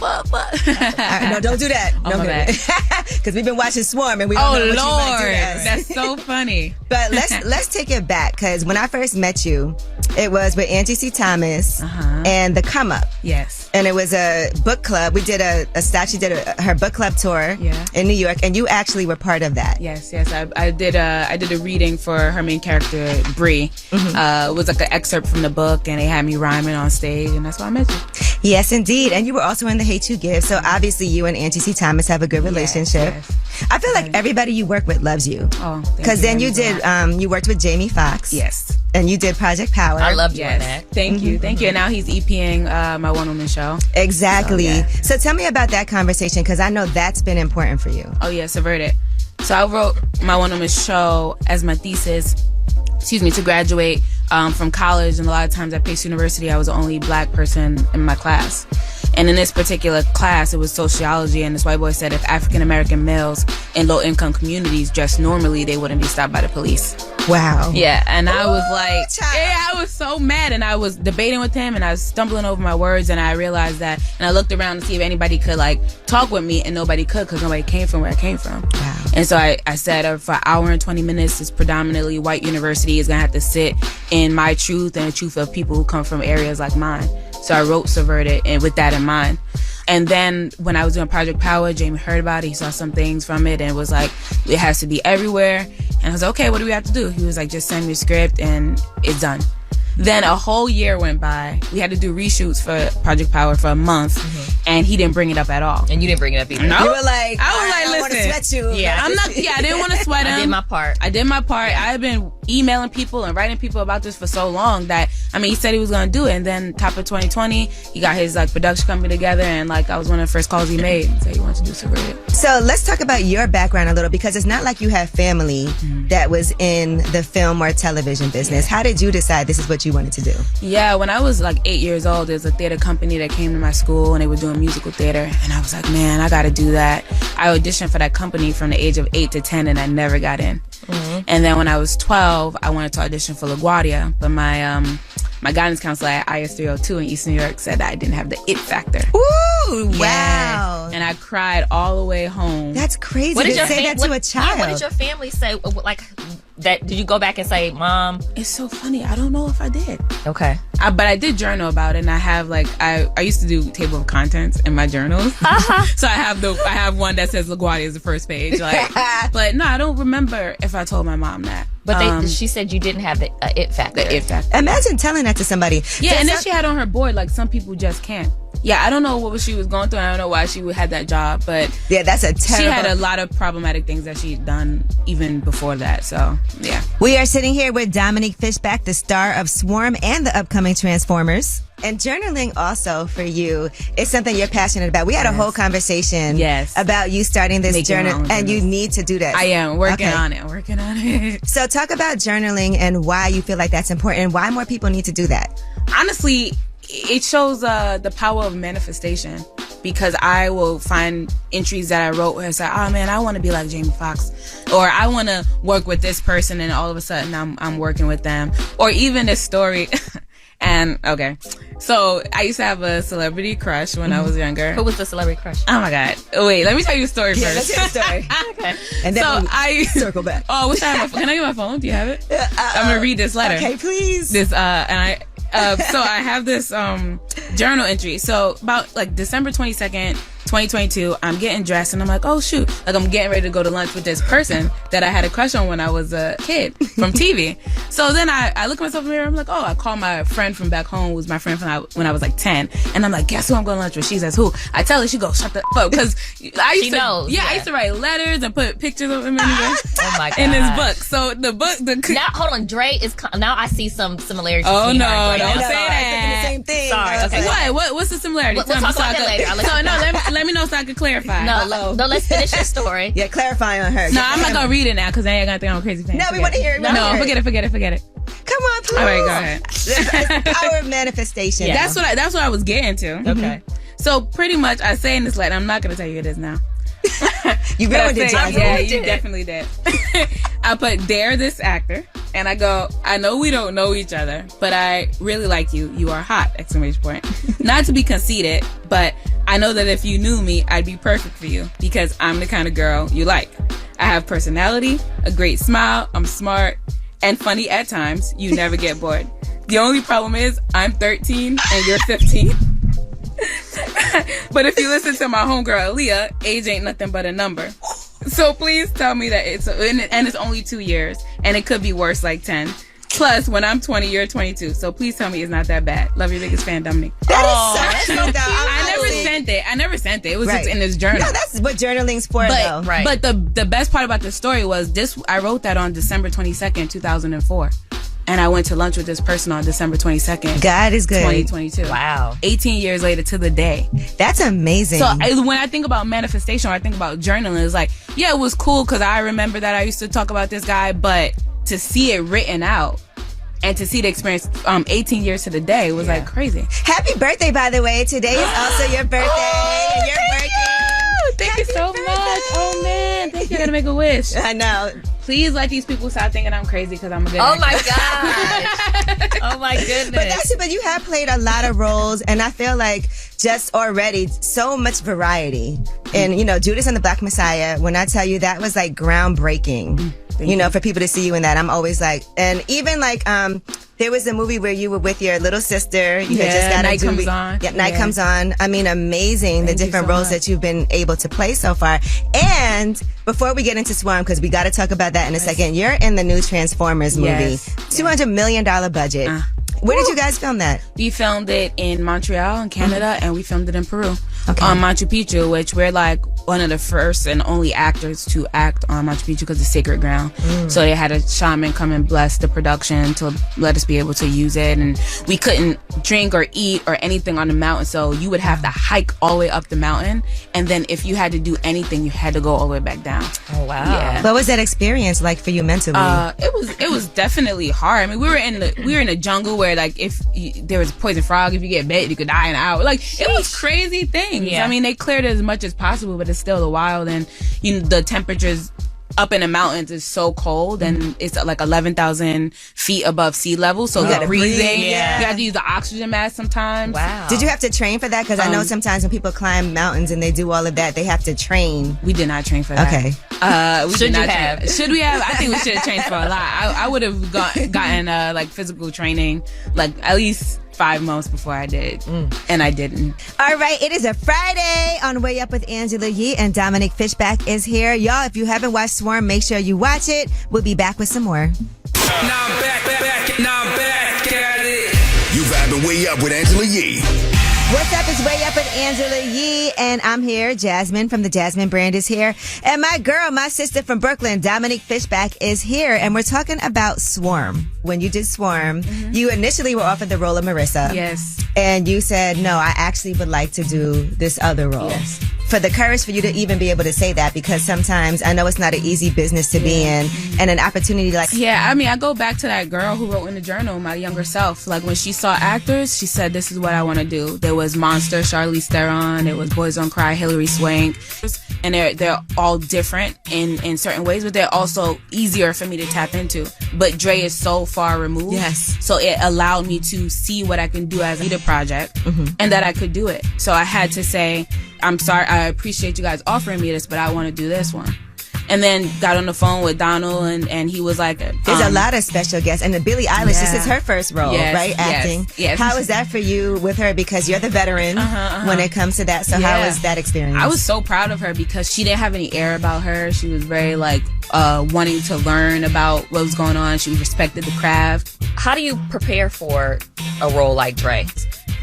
[SPEAKER 1] don't do that.
[SPEAKER 18] Oh, my bad.
[SPEAKER 1] Because we've been watching Swarm and we don't know what you might do to us.
[SPEAKER 18] That's so funny.
[SPEAKER 1] But let's take it back, because when I first met you, it was with Angie C. Thomas and The Come Up.
[SPEAKER 18] Yes.
[SPEAKER 1] And it was a book club. We did she did her book club tour in New York, and you actually were part of that.
[SPEAKER 18] Yes. I did a reading for her main character, Bree. It was an excerpt from the book, and they had me rhyming on stage, and that's why I met you.
[SPEAKER 1] Yes, indeed. And you were also in The Hate You Give, so obviously you and Angie C. Thomas have a good relationship. Yes. I feel like everybody you work with loves you.
[SPEAKER 18] Oh,
[SPEAKER 1] because then you did you worked with Jamie Foxx.
[SPEAKER 18] Yes.
[SPEAKER 1] And you did Project Power.
[SPEAKER 2] I loved doing that.
[SPEAKER 18] Thank you. And now he's EPing my one-woman show.
[SPEAKER 1] Exactly. So tell me about that conversation, because I know that's been important for you.
[SPEAKER 18] Oh, yeah, Subverted. So I wrote my one-woman show as my thesis, to graduate from college. And a lot of times at Pace University, I was the only black person in my class. And in this particular class, it was sociology, and this white boy said if African American males in low income communities dressed normally, they wouldn't be stopped by the police.
[SPEAKER 1] Wow.
[SPEAKER 18] Yeah, and I was like, I was so mad, and I was debating with him, and I was stumbling over my words, and I realized that, and I looked around to see if anybody could like talk with me, and nobody could because nobody came from where I came from.
[SPEAKER 1] Wow.
[SPEAKER 18] And so I said, for an hour and 20 minutes, this predominantly white university is gonna have to sit in my truth and the truth of people who come from areas like mine. So I wrote Subverted, and with that in mind. And then when I was doing Project Power, Jamie heard about it. He saw some things from it and was like, it has to be everywhere. And I was like, okay, what do we have to do? He was like, just send me a script and it's done. Then a whole year went by. We had to do reshoots for Project Power for a month, and he didn't bring it up at all.
[SPEAKER 2] And you didn't bring it up either.
[SPEAKER 18] No,
[SPEAKER 1] You were like,
[SPEAKER 18] I was like,
[SPEAKER 1] don't want to
[SPEAKER 18] listen,
[SPEAKER 1] sweat you.
[SPEAKER 18] yeah, I didn't want to sweat him.
[SPEAKER 2] I did my part.
[SPEAKER 18] I did my part. I had been emailing people and writing people about this for so long that, I mean, he said he was going to do it, and then top of 2020, he got his like production company together, and like I was one of the first calls he made and said he wanted to do Subverted.
[SPEAKER 1] So let's talk about your background a little, because it's not like you have family that was in the film or television business. How did you decide this is what you wanted to do?
[SPEAKER 18] Yeah, when I was like 8 years old, there's a theater company that came to my school and they were doing musical theater. And I was like, man, I got to do that. I auditioned for that company from the age of 8 to 10 and I never got in. And then when I was 12, I wanted to audition for LaGuardia. But my guidance counselor at IS 302 in East New York said that I didn't have the it factor.
[SPEAKER 1] Ooh,
[SPEAKER 18] Yeah.
[SPEAKER 1] wow.
[SPEAKER 18] And I cried all the way home.
[SPEAKER 1] That's crazy.
[SPEAKER 2] What did
[SPEAKER 1] to say that to a child?
[SPEAKER 2] What did your family say? Like, that? Did you go back and say, Mom?
[SPEAKER 18] It's so funny. I don't know if I did.
[SPEAKER 2] Okay.
[SPEAKER 18] But I did journal about it, and I have like I used to do table of contents in my journals. So I have one that says LaGuardia is the first page. Like, but no, I don't remember if I told my mom that.
[SPEAKER 2] But she said you didn't have the it factor.
[SPEAKER 18] The it factor.
[SPEAKER 1] Imagine telling that to somebody.
[SPEAKER 18] Yeah, and then she had on her board like some people just can't. Yeah, I don't know what she was going through. And I don't know why she had that job, but
[SPEAKER 1] yeah, that's a terrible.
[SPEAKER 18] She had a lot of problematic things that she'd done even before that. So yeah,
[SPEAKER 1] we are sitting here with Dominique Fishback, the star of Swarm and the upcoming Transformers. And journaling also for you is something you're passionate about. We had a whole conversation about you starting this journal, and you need to do that.
[SPEAKER 18] I am working on it.
[SPEAKER 1] So talk about journaling and why you feel like that's important and why more people need to do that.
[SPEAKER 18] Honestly, it shows the power of manifestation, because I will find entries that I wrote where I say, oh man, I want to be like Jamie Foxx, or I want to work with this person, and all of a sudden I'm working with them. Or even this story. And okay, so I used to have a celebrity crush when I was younger.
[SPEAKER 2] Who was the celebrity crush?
[SPEAKER 18] Oh my god! Wait, let me tell you a story first.
[SPEAKER 1] Let's hear the story.
[SPEAKER 2] Okay.
[SPEAKER 1] And then
[SPEAKER 18] so I
[SPEAKER 1] circle back.
[SPEAKER 18] Oh, wish I had my phone. Can I get my phone? Do you have it? I'm gonna read this letter.
[SPEAKER 1] Okay, please.
[SPEAKER 18] This so I have this journal entry. So about like December 22nd, 2022, I'm getting dressed and I'm like, oh shoot, like I'm getting ready to go to lunch with this person that I had a crush on when I was a kid from TV. So then I look at myself in the mirror, I'm like, oh, I call my friend from back home, who was my friend from when I was like 10, and I'm like, guess who I'm going to lunch with? She says, who? I tell her, she goes, shut the f up, because I used to write letters and put pictures of him in this book. So the book,
[SPEAKER 2] now hold on, Dre is now I see some similarities.
[SPEAKER 18] Oh no,
[SPEAKER 2] her.
[SPEAKER 18] don't say
[SPEAKER 2] that.
[SPEAKER 1] The same thing.
[SPEAKER 2] Sorry. Okay.
[SPEAKER 18] What's the similarity?
[SPEAKER 2] We'll talk about that later.
[SPEAKER 18] Let me know so I can clarify.
[SPEAKER 2] No, let's finish your story.
[SPEAKER 1] Yeah, clarify on her.
[SPEAKER 18] No, I'm not gonna read it now because I ain't gonna think I'm a crazy fan.
[SPEAKER 1] No, we want to hear it.
[SPEAKER 18] No, forget it.
[SPEAKER 1] Come on, please.
[SPEAKER 18] All right, go ahead.
[SPEAKER 1] It's power of manifestation.
[SPEAKER 18] Yeah. That's what I was getting to.
[SPEAKER 2] Okay.
[SPEAKER 18] So pretty much, I say in this letter, I'm not gonna tell you it is now.
[SPEAKER 1] You ruined it, John.
[SPEAKER 18] Yeah, you definitely did. I put dare this actor, and I go, I know we don't know each other, but I really like you. You are hot! ! Not to be conceited, but I know that if you knew me, I'd be perfect for you because I'm the kind of girl you like. I have personality, a great smile, I'm smart, and funny at times. You never get bored. The only problem is I'm 13 and you're 15. But if you listen to my homegirl Aaliyah, age ain't nothing but a number. So please tell me that it's only 2 years, and it could be worse, like 10. Plus, when I'm 20, you're 22. So please tell me it's not that bad. Love your biggest fan, Dominique.
[SPEAKER 1] That is so cute.
[SPEAKER 18] I never sent it. It was just in this journal.
[SPEAKER 1] No, that's what journaling's for, though.
[SPEAKER 2] Right.
[SPEAKER 18] But the best part about the story was this. I wrote that on December 22nd, 2004. And I went to lunch with this person on December 22nd.
[SPEAKER 1] God is good.
[SPEAKER 18] 2022.
[SPEAKER 2] Wow.
[SPEAKER 18] 18 years later to the day.
[SPEAKER 1] That's amazing.
[SPEAKER 18] So when I think about manifestation, or I think about journaling, it's like, yeah, it was cool because I remember that I used to talk about this guy, but to see it written out and to see the experience 18 years to the day was like crazy.
[SPEAKER 1] Happy birthday, by the way. Today is also your birthday.
[SPEAKER 18] Oh,
[SPEAKER 1] and your birthday.
[SPEAKER 18] Thank you so much. Oh man, thank you. I gotta make a wish.
[SPEAKER 1] I know.
[SPEAKER 18] Please let these people stop thinking I'm crazy because I'm a good
[SPEAKER 2] Oh my
[SPEAKER 18] actor.
[SPEAKER 2] gosh. Oh my goodness.
[SPEAKER 1] But you have played a lot of roles, and I feel like just already so much variety. And, you know, Judas and the Black Messiah, when I tell you that was like groundbreaking, you know, for people to see you in that, I'm always like, and even like, there was a movie where you were with your little sister. You had just got
[SPEAKER 18] Night Comes On.
[SPEAKER 1] Yeah, Night Comes On. I mean, amazing.
[SPEAKER 18] Thank
[SPEAKER 1] the
[SPEAKER 18] you
[SPEAKER 1] different
[SPEAKER 18] so
[SPEAKER 1] roles
[SPEAKER 18] much.
[SPEAKER 1] that you've been able to play so far. And before we get into Swarm, because we got to talk about that in a second, you're in the new Transformers movie.
[SPEAKER 18] Yes.
[SPEAKER 1] $200 million budget. Where did you guys film that?
[SPEAKER 18] We filmed it in Montreal in Canada, and we filmed it in Peru.
[SPEAKER 1] Okay.
[SPEAKER 18] On Machu Picchu, which we're like one of the first and only actors to act on Machu Picchu because it's sacred ground. So they had a shaman come and bless the production to let us be able to use it. And we couldn't drink or eat or anything on the mountain, so you would have to hike all the way up the mountain. And then if you had to do anything, you had to go all the way back down.
[SPEAKER 2] Oh wow.
[SPEAKER 18] Yeah.
[SPEAKER 1] What was that experience like for you mentally?
[SPEAKER 18] It was definitely hard. I mean, we were in the jungle where like if there was a poison frog, if you get bit, you could die in an hour. Like it was crazy things.
[SPEAKER 2] Yeah.
[SPEAKER 18] I mean, they cleared it as much as possible, but it's still the wild, and you know the temperatures up in the mountains is so cold, and it's like 11,000 feet above sea level, so you're breathing. You have to use the oxygen mask sometimes.
[SPEAKER 2] Wow.
[SPEAKER 1] Did you have to train for that? Because I know sometimes when people climb mountains and they do all of that, they have to train.
[SPEAKER 18] We did not train for that.
[SPEAKER 1] Okay.
[SPEAKER 18] We
[SPEAKER 2] Should
[SPEAKER 18] did not
[SPEAKER 2] you have?
[SPEAKER 18] train. Should we have? I think we should have trained for a lot. I would have gotten like physical training like at least 5 months before I did, and I didn't.
[SPEAKER 1] All right, it is a Friday on Way Up with Angela Yee, and Dominique Fishback is here. Y'all, if you haven't watched Swarm, make sure you watch it. We'll be back with some more.
[SPEAKER 4] Now I'm back at it.
[SPEAKER 3] You vibing Way Up with Angela Yee.
[SPEAKER 1] What's up? It's Way Up with Angela Yee, and I'm here. Jasmine from the Jasmine brand is here. And my girl, my sister from Brooklyn, Dominique Fishback, is here. And we're talking about Swarm. When you did Swarm, you initially were offered the role of Marissa.
[SPEAKER 18] Yes.
[SPEAKER 1] And you said, no, I actually would like to do this other role.
[SPEAKER 18] Yes.
[SPEAKER 1] For the courage for you to even be able to say that, because sometimes I know it's not an easy business to be in, and an opportunity like...
[SPEAKER 18] Yeah, I mean, I go back to that girl who wrote in the journal, my younger self. Like, when she saw actors, she said, this is what I want to do. There was Monster, Charlize Theron. There was Boys Don't Cry, Hilary Swank. And they're all different in certain ways, but they're also easier for me to tap into. But Dre is so far removed.
[SPEAKER 1] Yes.
[SPEAKER 18] So it allowed me to see what I can do as a leader project, and that I could do it. So I had to say, I'm sorry, I appreciate you guys offering me this, but I want to do this one. And then got on the phone with Donald, and he was like...
[SPEAKER 1] There's a lot of special guests. And Billie Eilish, this is her first role, right? Acting.
[SPEAKER 18] Yes.
[SPEAKER 1] How was that for you with her? Because you're the veteran when it comes to that. So how was that experience?
[SPEAKER 18] I was so proud of her because she didn't have any air about her. She was very like wanting to learn about what was going on. She respected the craft.
[SPEAKER 2] How do you prepare for a role like Dre?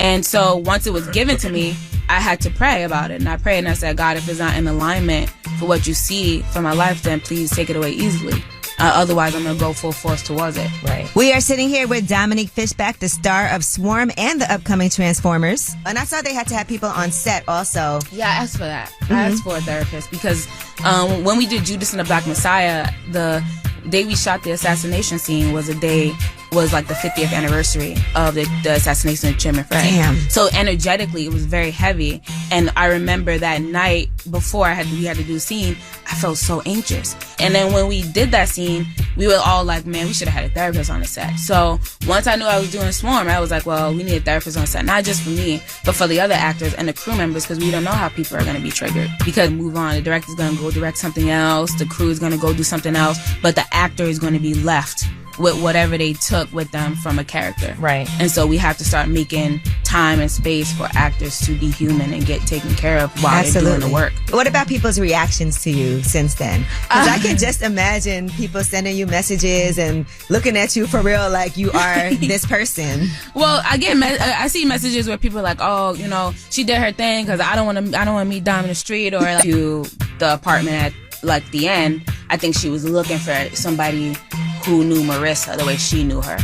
[SPEAKER 18] And so once it was given to me, I had to pray about it. And I prayed and I said, God, if it's not in alignment for what you see for my life, then please take it away easily. Otherwise, I'm going to go full force towards it.
[SPEAKER 2] Right.
[SPEAKER 1] We are sitting here with Dominique Fishback, the star of Swarm and the upcoming Transformers. And I saw they had to have people on set also.
[SPEAKER 18] Yeah, I asked for that. I asked for a therapist because when we did Judas and the Black Messiah, the day we shot the assassination scene was like the 50th anniversary of the assassination of Chairman Fred.
[SPEAKER 1] Damn.
[SPEAKER 18] So energetically, it was very heavy. And I remember that night before we had to do the scene, I felt so anxious. And then when we did that scene, we were all like, man, we should have had a therapist on the set. So once I knew I was doing Swarm, I was like, well, we need a therapist on set, not just for me, but for the other actors and the crew members, because we don't know how people are going to be triggered. Because move on, the director's going to go direct something else, the crew is going to go do something else, but the actor is going to be left with whatever they took with them from a character.
[SPEAKER 2] Right.
[SPEAKER 18] And so we have to start making time and space for actors to be human and get taken care of while they're doing the work.
[SPEAKER 1] What about people's reactions to you since then? Because I can just imagine people sending you messages and looking at you for real like you are this person.
[SPEAKER 18] Well, I see messages where people are like, oh, you know, she did her thing because I don't want to meet Dom in the street, or like, to the apartment at like the end. I think she was looking for somebody who knew Marissa the way she knew her.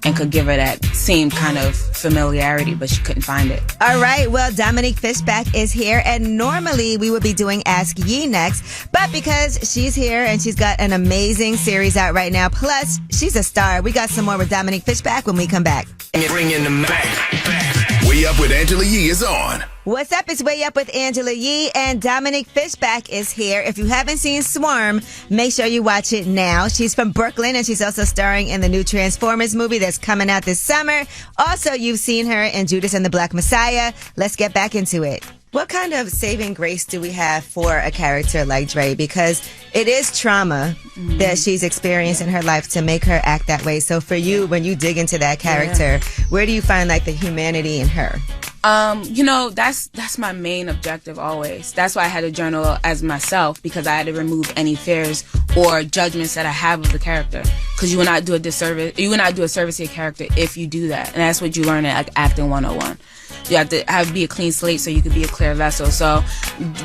[SPEAKER 18] and could give her that same kind of familiarity, but she couldn't find it.
[SPEAKER 1] All right, well, Dominique Fishback is here, and normally we would be doing Ask Yee next, but because she's here and she's got an amazing series out right now, plus she's a star, we got some more with Dominique Fishback when we come back.
[SPEAKER 3] Bring in the back. Way Up with Angela Yee is on.
[SPEAKER 1] What's up? It's Way Up with Angela Yee, and Dominique Fishback is here. If you haven't seen Swarm, make sure you watch it now. She's from Brooklyn, and she's also starring in the new Transformers movie that's coming out this summer. Also, you've seen her in Judas and the Black Messiah. Let's get back into it. What kind of saving grace do we have for a character like Dre? Because it is trauma that she's experienced in her life to make her act that way. So for you, when you dig into that character, where do you find like the humanity in her?
[SPEAKER 18] That's my main objective always. That's why I had to journal as myself, because I had to remove any fears or judgments that I have of the character. Because you will not do a service to your character if you do that. And that's what you learn at like acting 101. You have to be a clean slate so you can be a clear vessel. So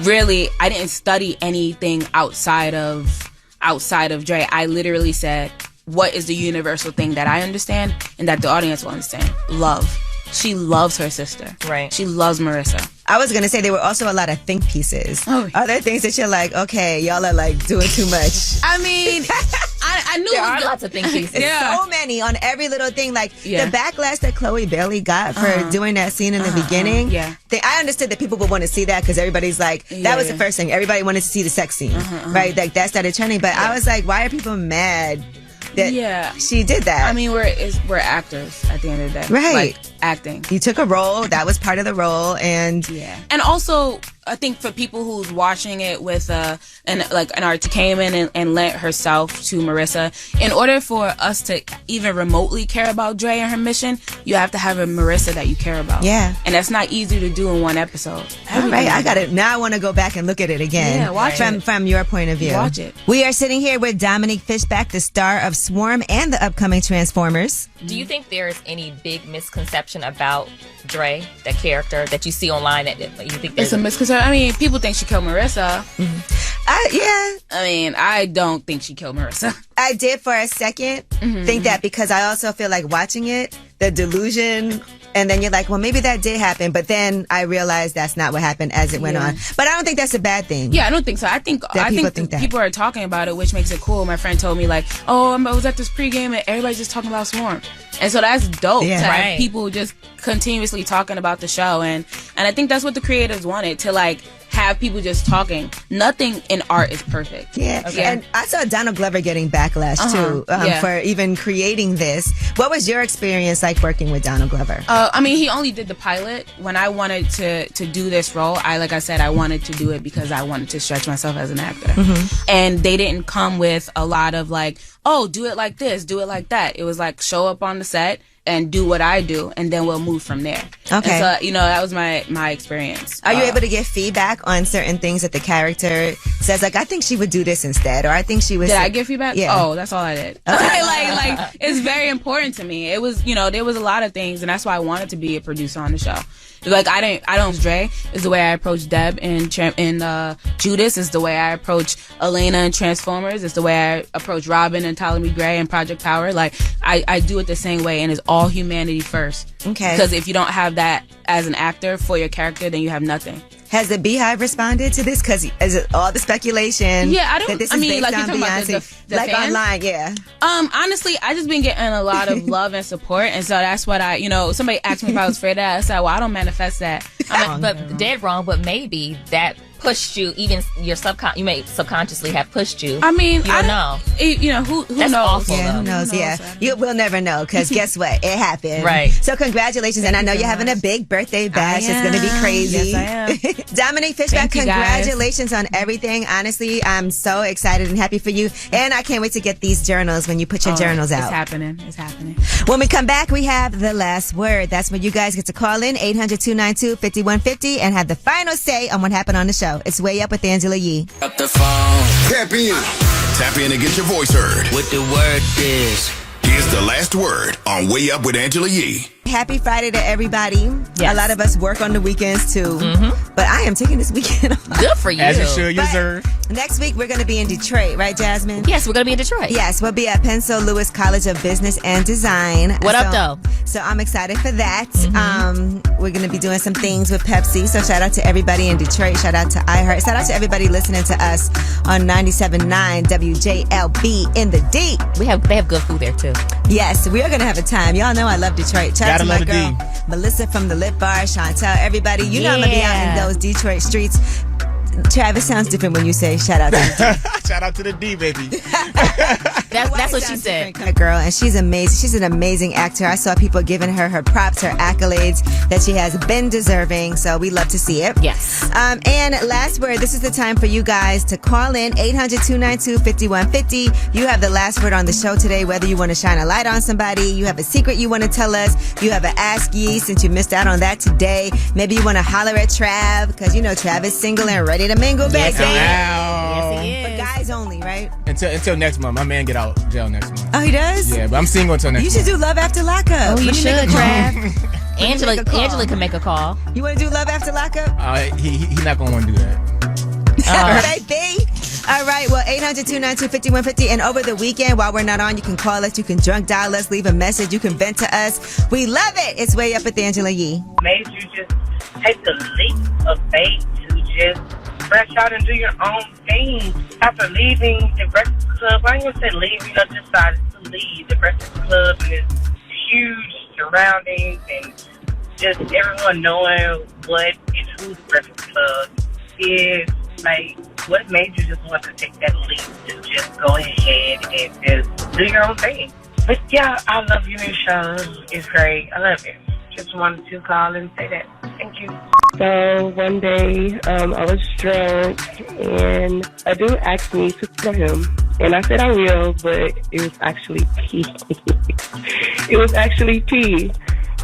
[SPEAKER 18] really, I didn't study anything outside of Dre. I literally said, what is the universal thing that I understand and that the audience will understand? Love. She loves her sister.
[SPEAKER 2] Right.
[SPEAKER 18] She loves Marissa.
[SPEAKER 1] I was going to say there were also a lot of think pieces. Oh. Are there things that you're like, okay, y'all are like doing too much?
[SPEAKER 18] I mean, I knew
[SPEAKER 2] there are lots of think pieces.
[SPEAKER 1] So many on every little thing. Like the backlash that Chloe Bailey got for doing that scene in the beginning. I understood that people would want to see that because everybody's like, that was the first thing. Everybody wanted to see the sex scene, right? Like that started trending. But I was like, why are people mad that she did that?
[SPEAKER 18] I mean, we're actors at the end of the day.
[SPEAKER 1] Right.
[SPEAKER 18] Like, acting.
[SPEAKER 1] You took a role. That was part of the role. And
[SPEAKER 18] and also, I think for people who's watching it with an artist came in and lent herself to Marissa, in order for us to even remotely care about Dre and her mission, you have to have a Marissa that you care about.
[SPEAKER 1] Yeah.
[SPEAKER 18] And that's not easy to do in one episode.
[SPEAKER 1] All right, I got it. Now I want to go back and look at it again.
[SPEAKER 18] Yeah, watch it.
[SPEAKER 1] From your point of view.
[SPEAKER 18] Watch it.
[SPEAKER 1] We are sitting here with Dominique Fishback, the star of Swarm and the upcoming Transformers.
[SPEAKER 2] Do you think there's any big misconception about Dre, the character that you see online that you think
[SPEAKER 18] it's a misconception? I mean, people think she killed Marissa.
[SPEAKER 1] Yeah.
[SPEAKER 18] I mean, I don't think she killed Marissa.
[SPEAKER 1] I did for a second think that, because I also feel like watching it, the delusion, and then you're like, well, maybe that did happen, but then I realized that's not what happened as it went on. But I don't think that's a bad thing.
[SPEAKER 18] Yeah, I don't think so. I think people are talking about it, which makes it cool. My friend told me like, oh, I was at this pregame and everybody's just talking about Swarm. And so that's dope to have people just continuously talking about the show. And I think that's what the creators wanted, to like have people just talking. Nothing in art is perfect.
[SPEAKER 1] Yeah. Okay. And I saw Donald Glover getting backlash too for even creating this. What was your experience like working with Donald Glover?
[SPEAKER 18] I mean, he only did the pilot. When I wanted to do this role, like I said, I wanted to do it because I wanted to stretch myself as an actor. And they didn't come with a lot of like, oh, do it like this, do it like that. It was like, show up on the set and do what I do, and then we'll move from there.
[SPEAKER 1] Okay.
[SPEAKER 18] And so, that was my experience.
[SPEAKER 1] Are you able to get feedback on certain things that the character says? Like, I think she would do this instead, or I think she would.
[SPEAKER 18] Did I get feedback?
[SPEAKER 1] Yeah.
[SPEAKER 18] Oh, that's all I did. Okay. like it's very important to me. It was, there was a lot of things, and that's why I wanted to be a producer on the show. Like I don't Dre is the way I approach Deb in Judas, is the way I approach Elena in Transformers, is the way I approach Robin and Ptolemy Gray in Project Power. Like I do it the same way, and it's all humanity first.
[SPEAKER 1] Okay.
[SPEAKER 18] Because if you don't have that as an actor for your character, then you have nothing.
[SPEAKER 1] Has the Beehive responded to this? Because is it all the speculation?
[SPEAKER 18] Yeah, I don't.
[SPEAKER 1] That this
[SPEAKER 18] I
[SPEAKER 1] is
[SPEAKER 18] mean,
[SPEAKER 1] based
[SPEAKER 18] like
[SPEAKER 1] on
[SPEAKER 18] you're talking
[SPEAKER 1] Beyonce,
[SPEAKER 18] about the
[SPEAKER 1] like
[SPEAKER 18] fans?
[SPEAKER 1] online, yeah.
[SPEAKER 18] Honestly, I just been getting a lot of love and support, and so that's what somebody asked me if I was afraid of that. I said, well, I don't manifest that.
[SPEAKER 2] But dead wrong. But maybe that pushed you. Even your you may subconsciously have pushed you.
[SPEAKER 18] I mean,
[SPEAKER 2] you don't know.
[SPEAKER 18] Who
[SPEAKER 2] That's
[SPEAKER 18] knows?
[SPEAKER 2] awful,
[SPEAKER 1] Yeah, who knows? You will never know, because guess what? It happened.
[SPEAKER 2] Right.
[SPEAKER 1] So congratulations, and I know you're having a big birthday bash. It's going to be crazy.
[SPEAKER 18] Yes, I am.
[SPEAKER 1] Dominique Fishback,
[SPEAKER 18] Thank you, guys.
[SPEAKER 1] congratulations on everything. Honestly, I'm so excited and happy for you, and I can't wait to get these journals when you put your journals out.
[SPEAKER 18] It's happening.
[SPEAKER 1] When we come back, we have the last word. That's when you guys get to call in 800-292-5150 and have the final say on what happened on the show. It's Way Up with Angela Yee.
[SPEAKER 3] Up the phone. Tap in. Tap in and get your voice heard.
[SPEAKER 19] What the word is.
[SPEAKER 3] Here's the last word on Way Up with Angela Yee.
[SPEAKER 1] Happy Friday to everybody.
[SPEAKER 2] Yes.
[SPEAKER 1] A lot of us work on the weekends too. But I am taking this weekend off.
[SPEAKER 2] Good for you.
[SPEAKER 8] As you should. You deserve.
[SPEAKER 1] Next week, we're going to be in Detroit, right, Jasmine?
[SPEAKER 2] Yes, we're going to be in Detroit.
[SPEAKER 1] Yes, we'll be at Pencil Lewis College of Business and Design.
[SPEAKER 2] What up, though?
[SPEAKER 1] So I'm excited for that. We're going to be doing some things with Pepsi. So shout out to everybody in Detroit. Shout out to iHeart. Shout out to everybody listening to us on 97.9 WJLB in the D.
[SPEAKER 2] They have good food there, too.
[SPEAKER 1] Yes, we are going to have a time. Y'all know I love Detroit. Shout out to my girl, Melissa from the Lit Bar, Chantel, everybody. You know I'm going to be out in those Detroit streets. Travis, sounds different when you say shout out to the D.
[SPEAKER 8] Shout out to the D, baby.
[SPEAKER 2] That's what she said.
[SPEAKER 1] Girl, and she's amazing. She's an amazing actor. I saw people giving her props, her accolades that she has been deserving. So we love to see it.
[SPEAKER 2] Yes.
[SPEAKER 1] And last word, this is the time for you guys to call in 800-292-5150. You have the last word on the show today, whether you want to shine a light on somebody, you have a secret you want to tell us, you have an Ask Yee since you missed out on that today. Maybe you want to holler at Trav because you know Trav is single and ready to mingle, baby.
[SPEAKER 2] Yes, he is.
[SPEAKER 1] But guys only, right?
[SPEAKER 8] Until next month. My man get out jail next month.
[SPEAKER 1] Oh, he does?
[SPEAKER 8] Yeah, but I'm single until next month.
[SPEAKER 1] You should do Love After Lockup.
[SPEAKER 2] Oh, you should, Trav. Angela can make a call.
[SPEAKER 1] You want to do Love After Lockup?
[SPEAKER 8] He not going to want to do that.
[SPEAKER 1] Baby. All right. Well, 800-292-5150. And over the weekend, while we're not on, you can call us. You can drunk dial us, leave a message. You can vent to us. We love it. It's Way Up with Angela Yee.
[SPEAKER 12] Made you just take the leap of faith to just branch out and do your own thing. After leaving the Breakfast Club, I ain't gonna say leaving, I decided to leave the Breakfast Club and its huge surroundings and just everyone knowing what and who the Breakfast Club is. Like, what made you just want to take that leap to just go ahead and just do your own thing? But yeah, I love you, Michelle. It's great. I love it. Just wanted to call and say that. Thank you.
[SPEAKER 5] So one day, I was drunk, and a dude asked me to for him, and I said I will, but it was actually pee. It was actually pee,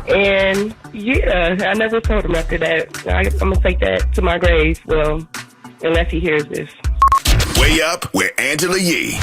[SPEAKER 5] and yeah, I never told him after that. I'm gonna take that to my grave. Well, unless he hears this.
[SPEAKER 3] Way Up with Angela Yee.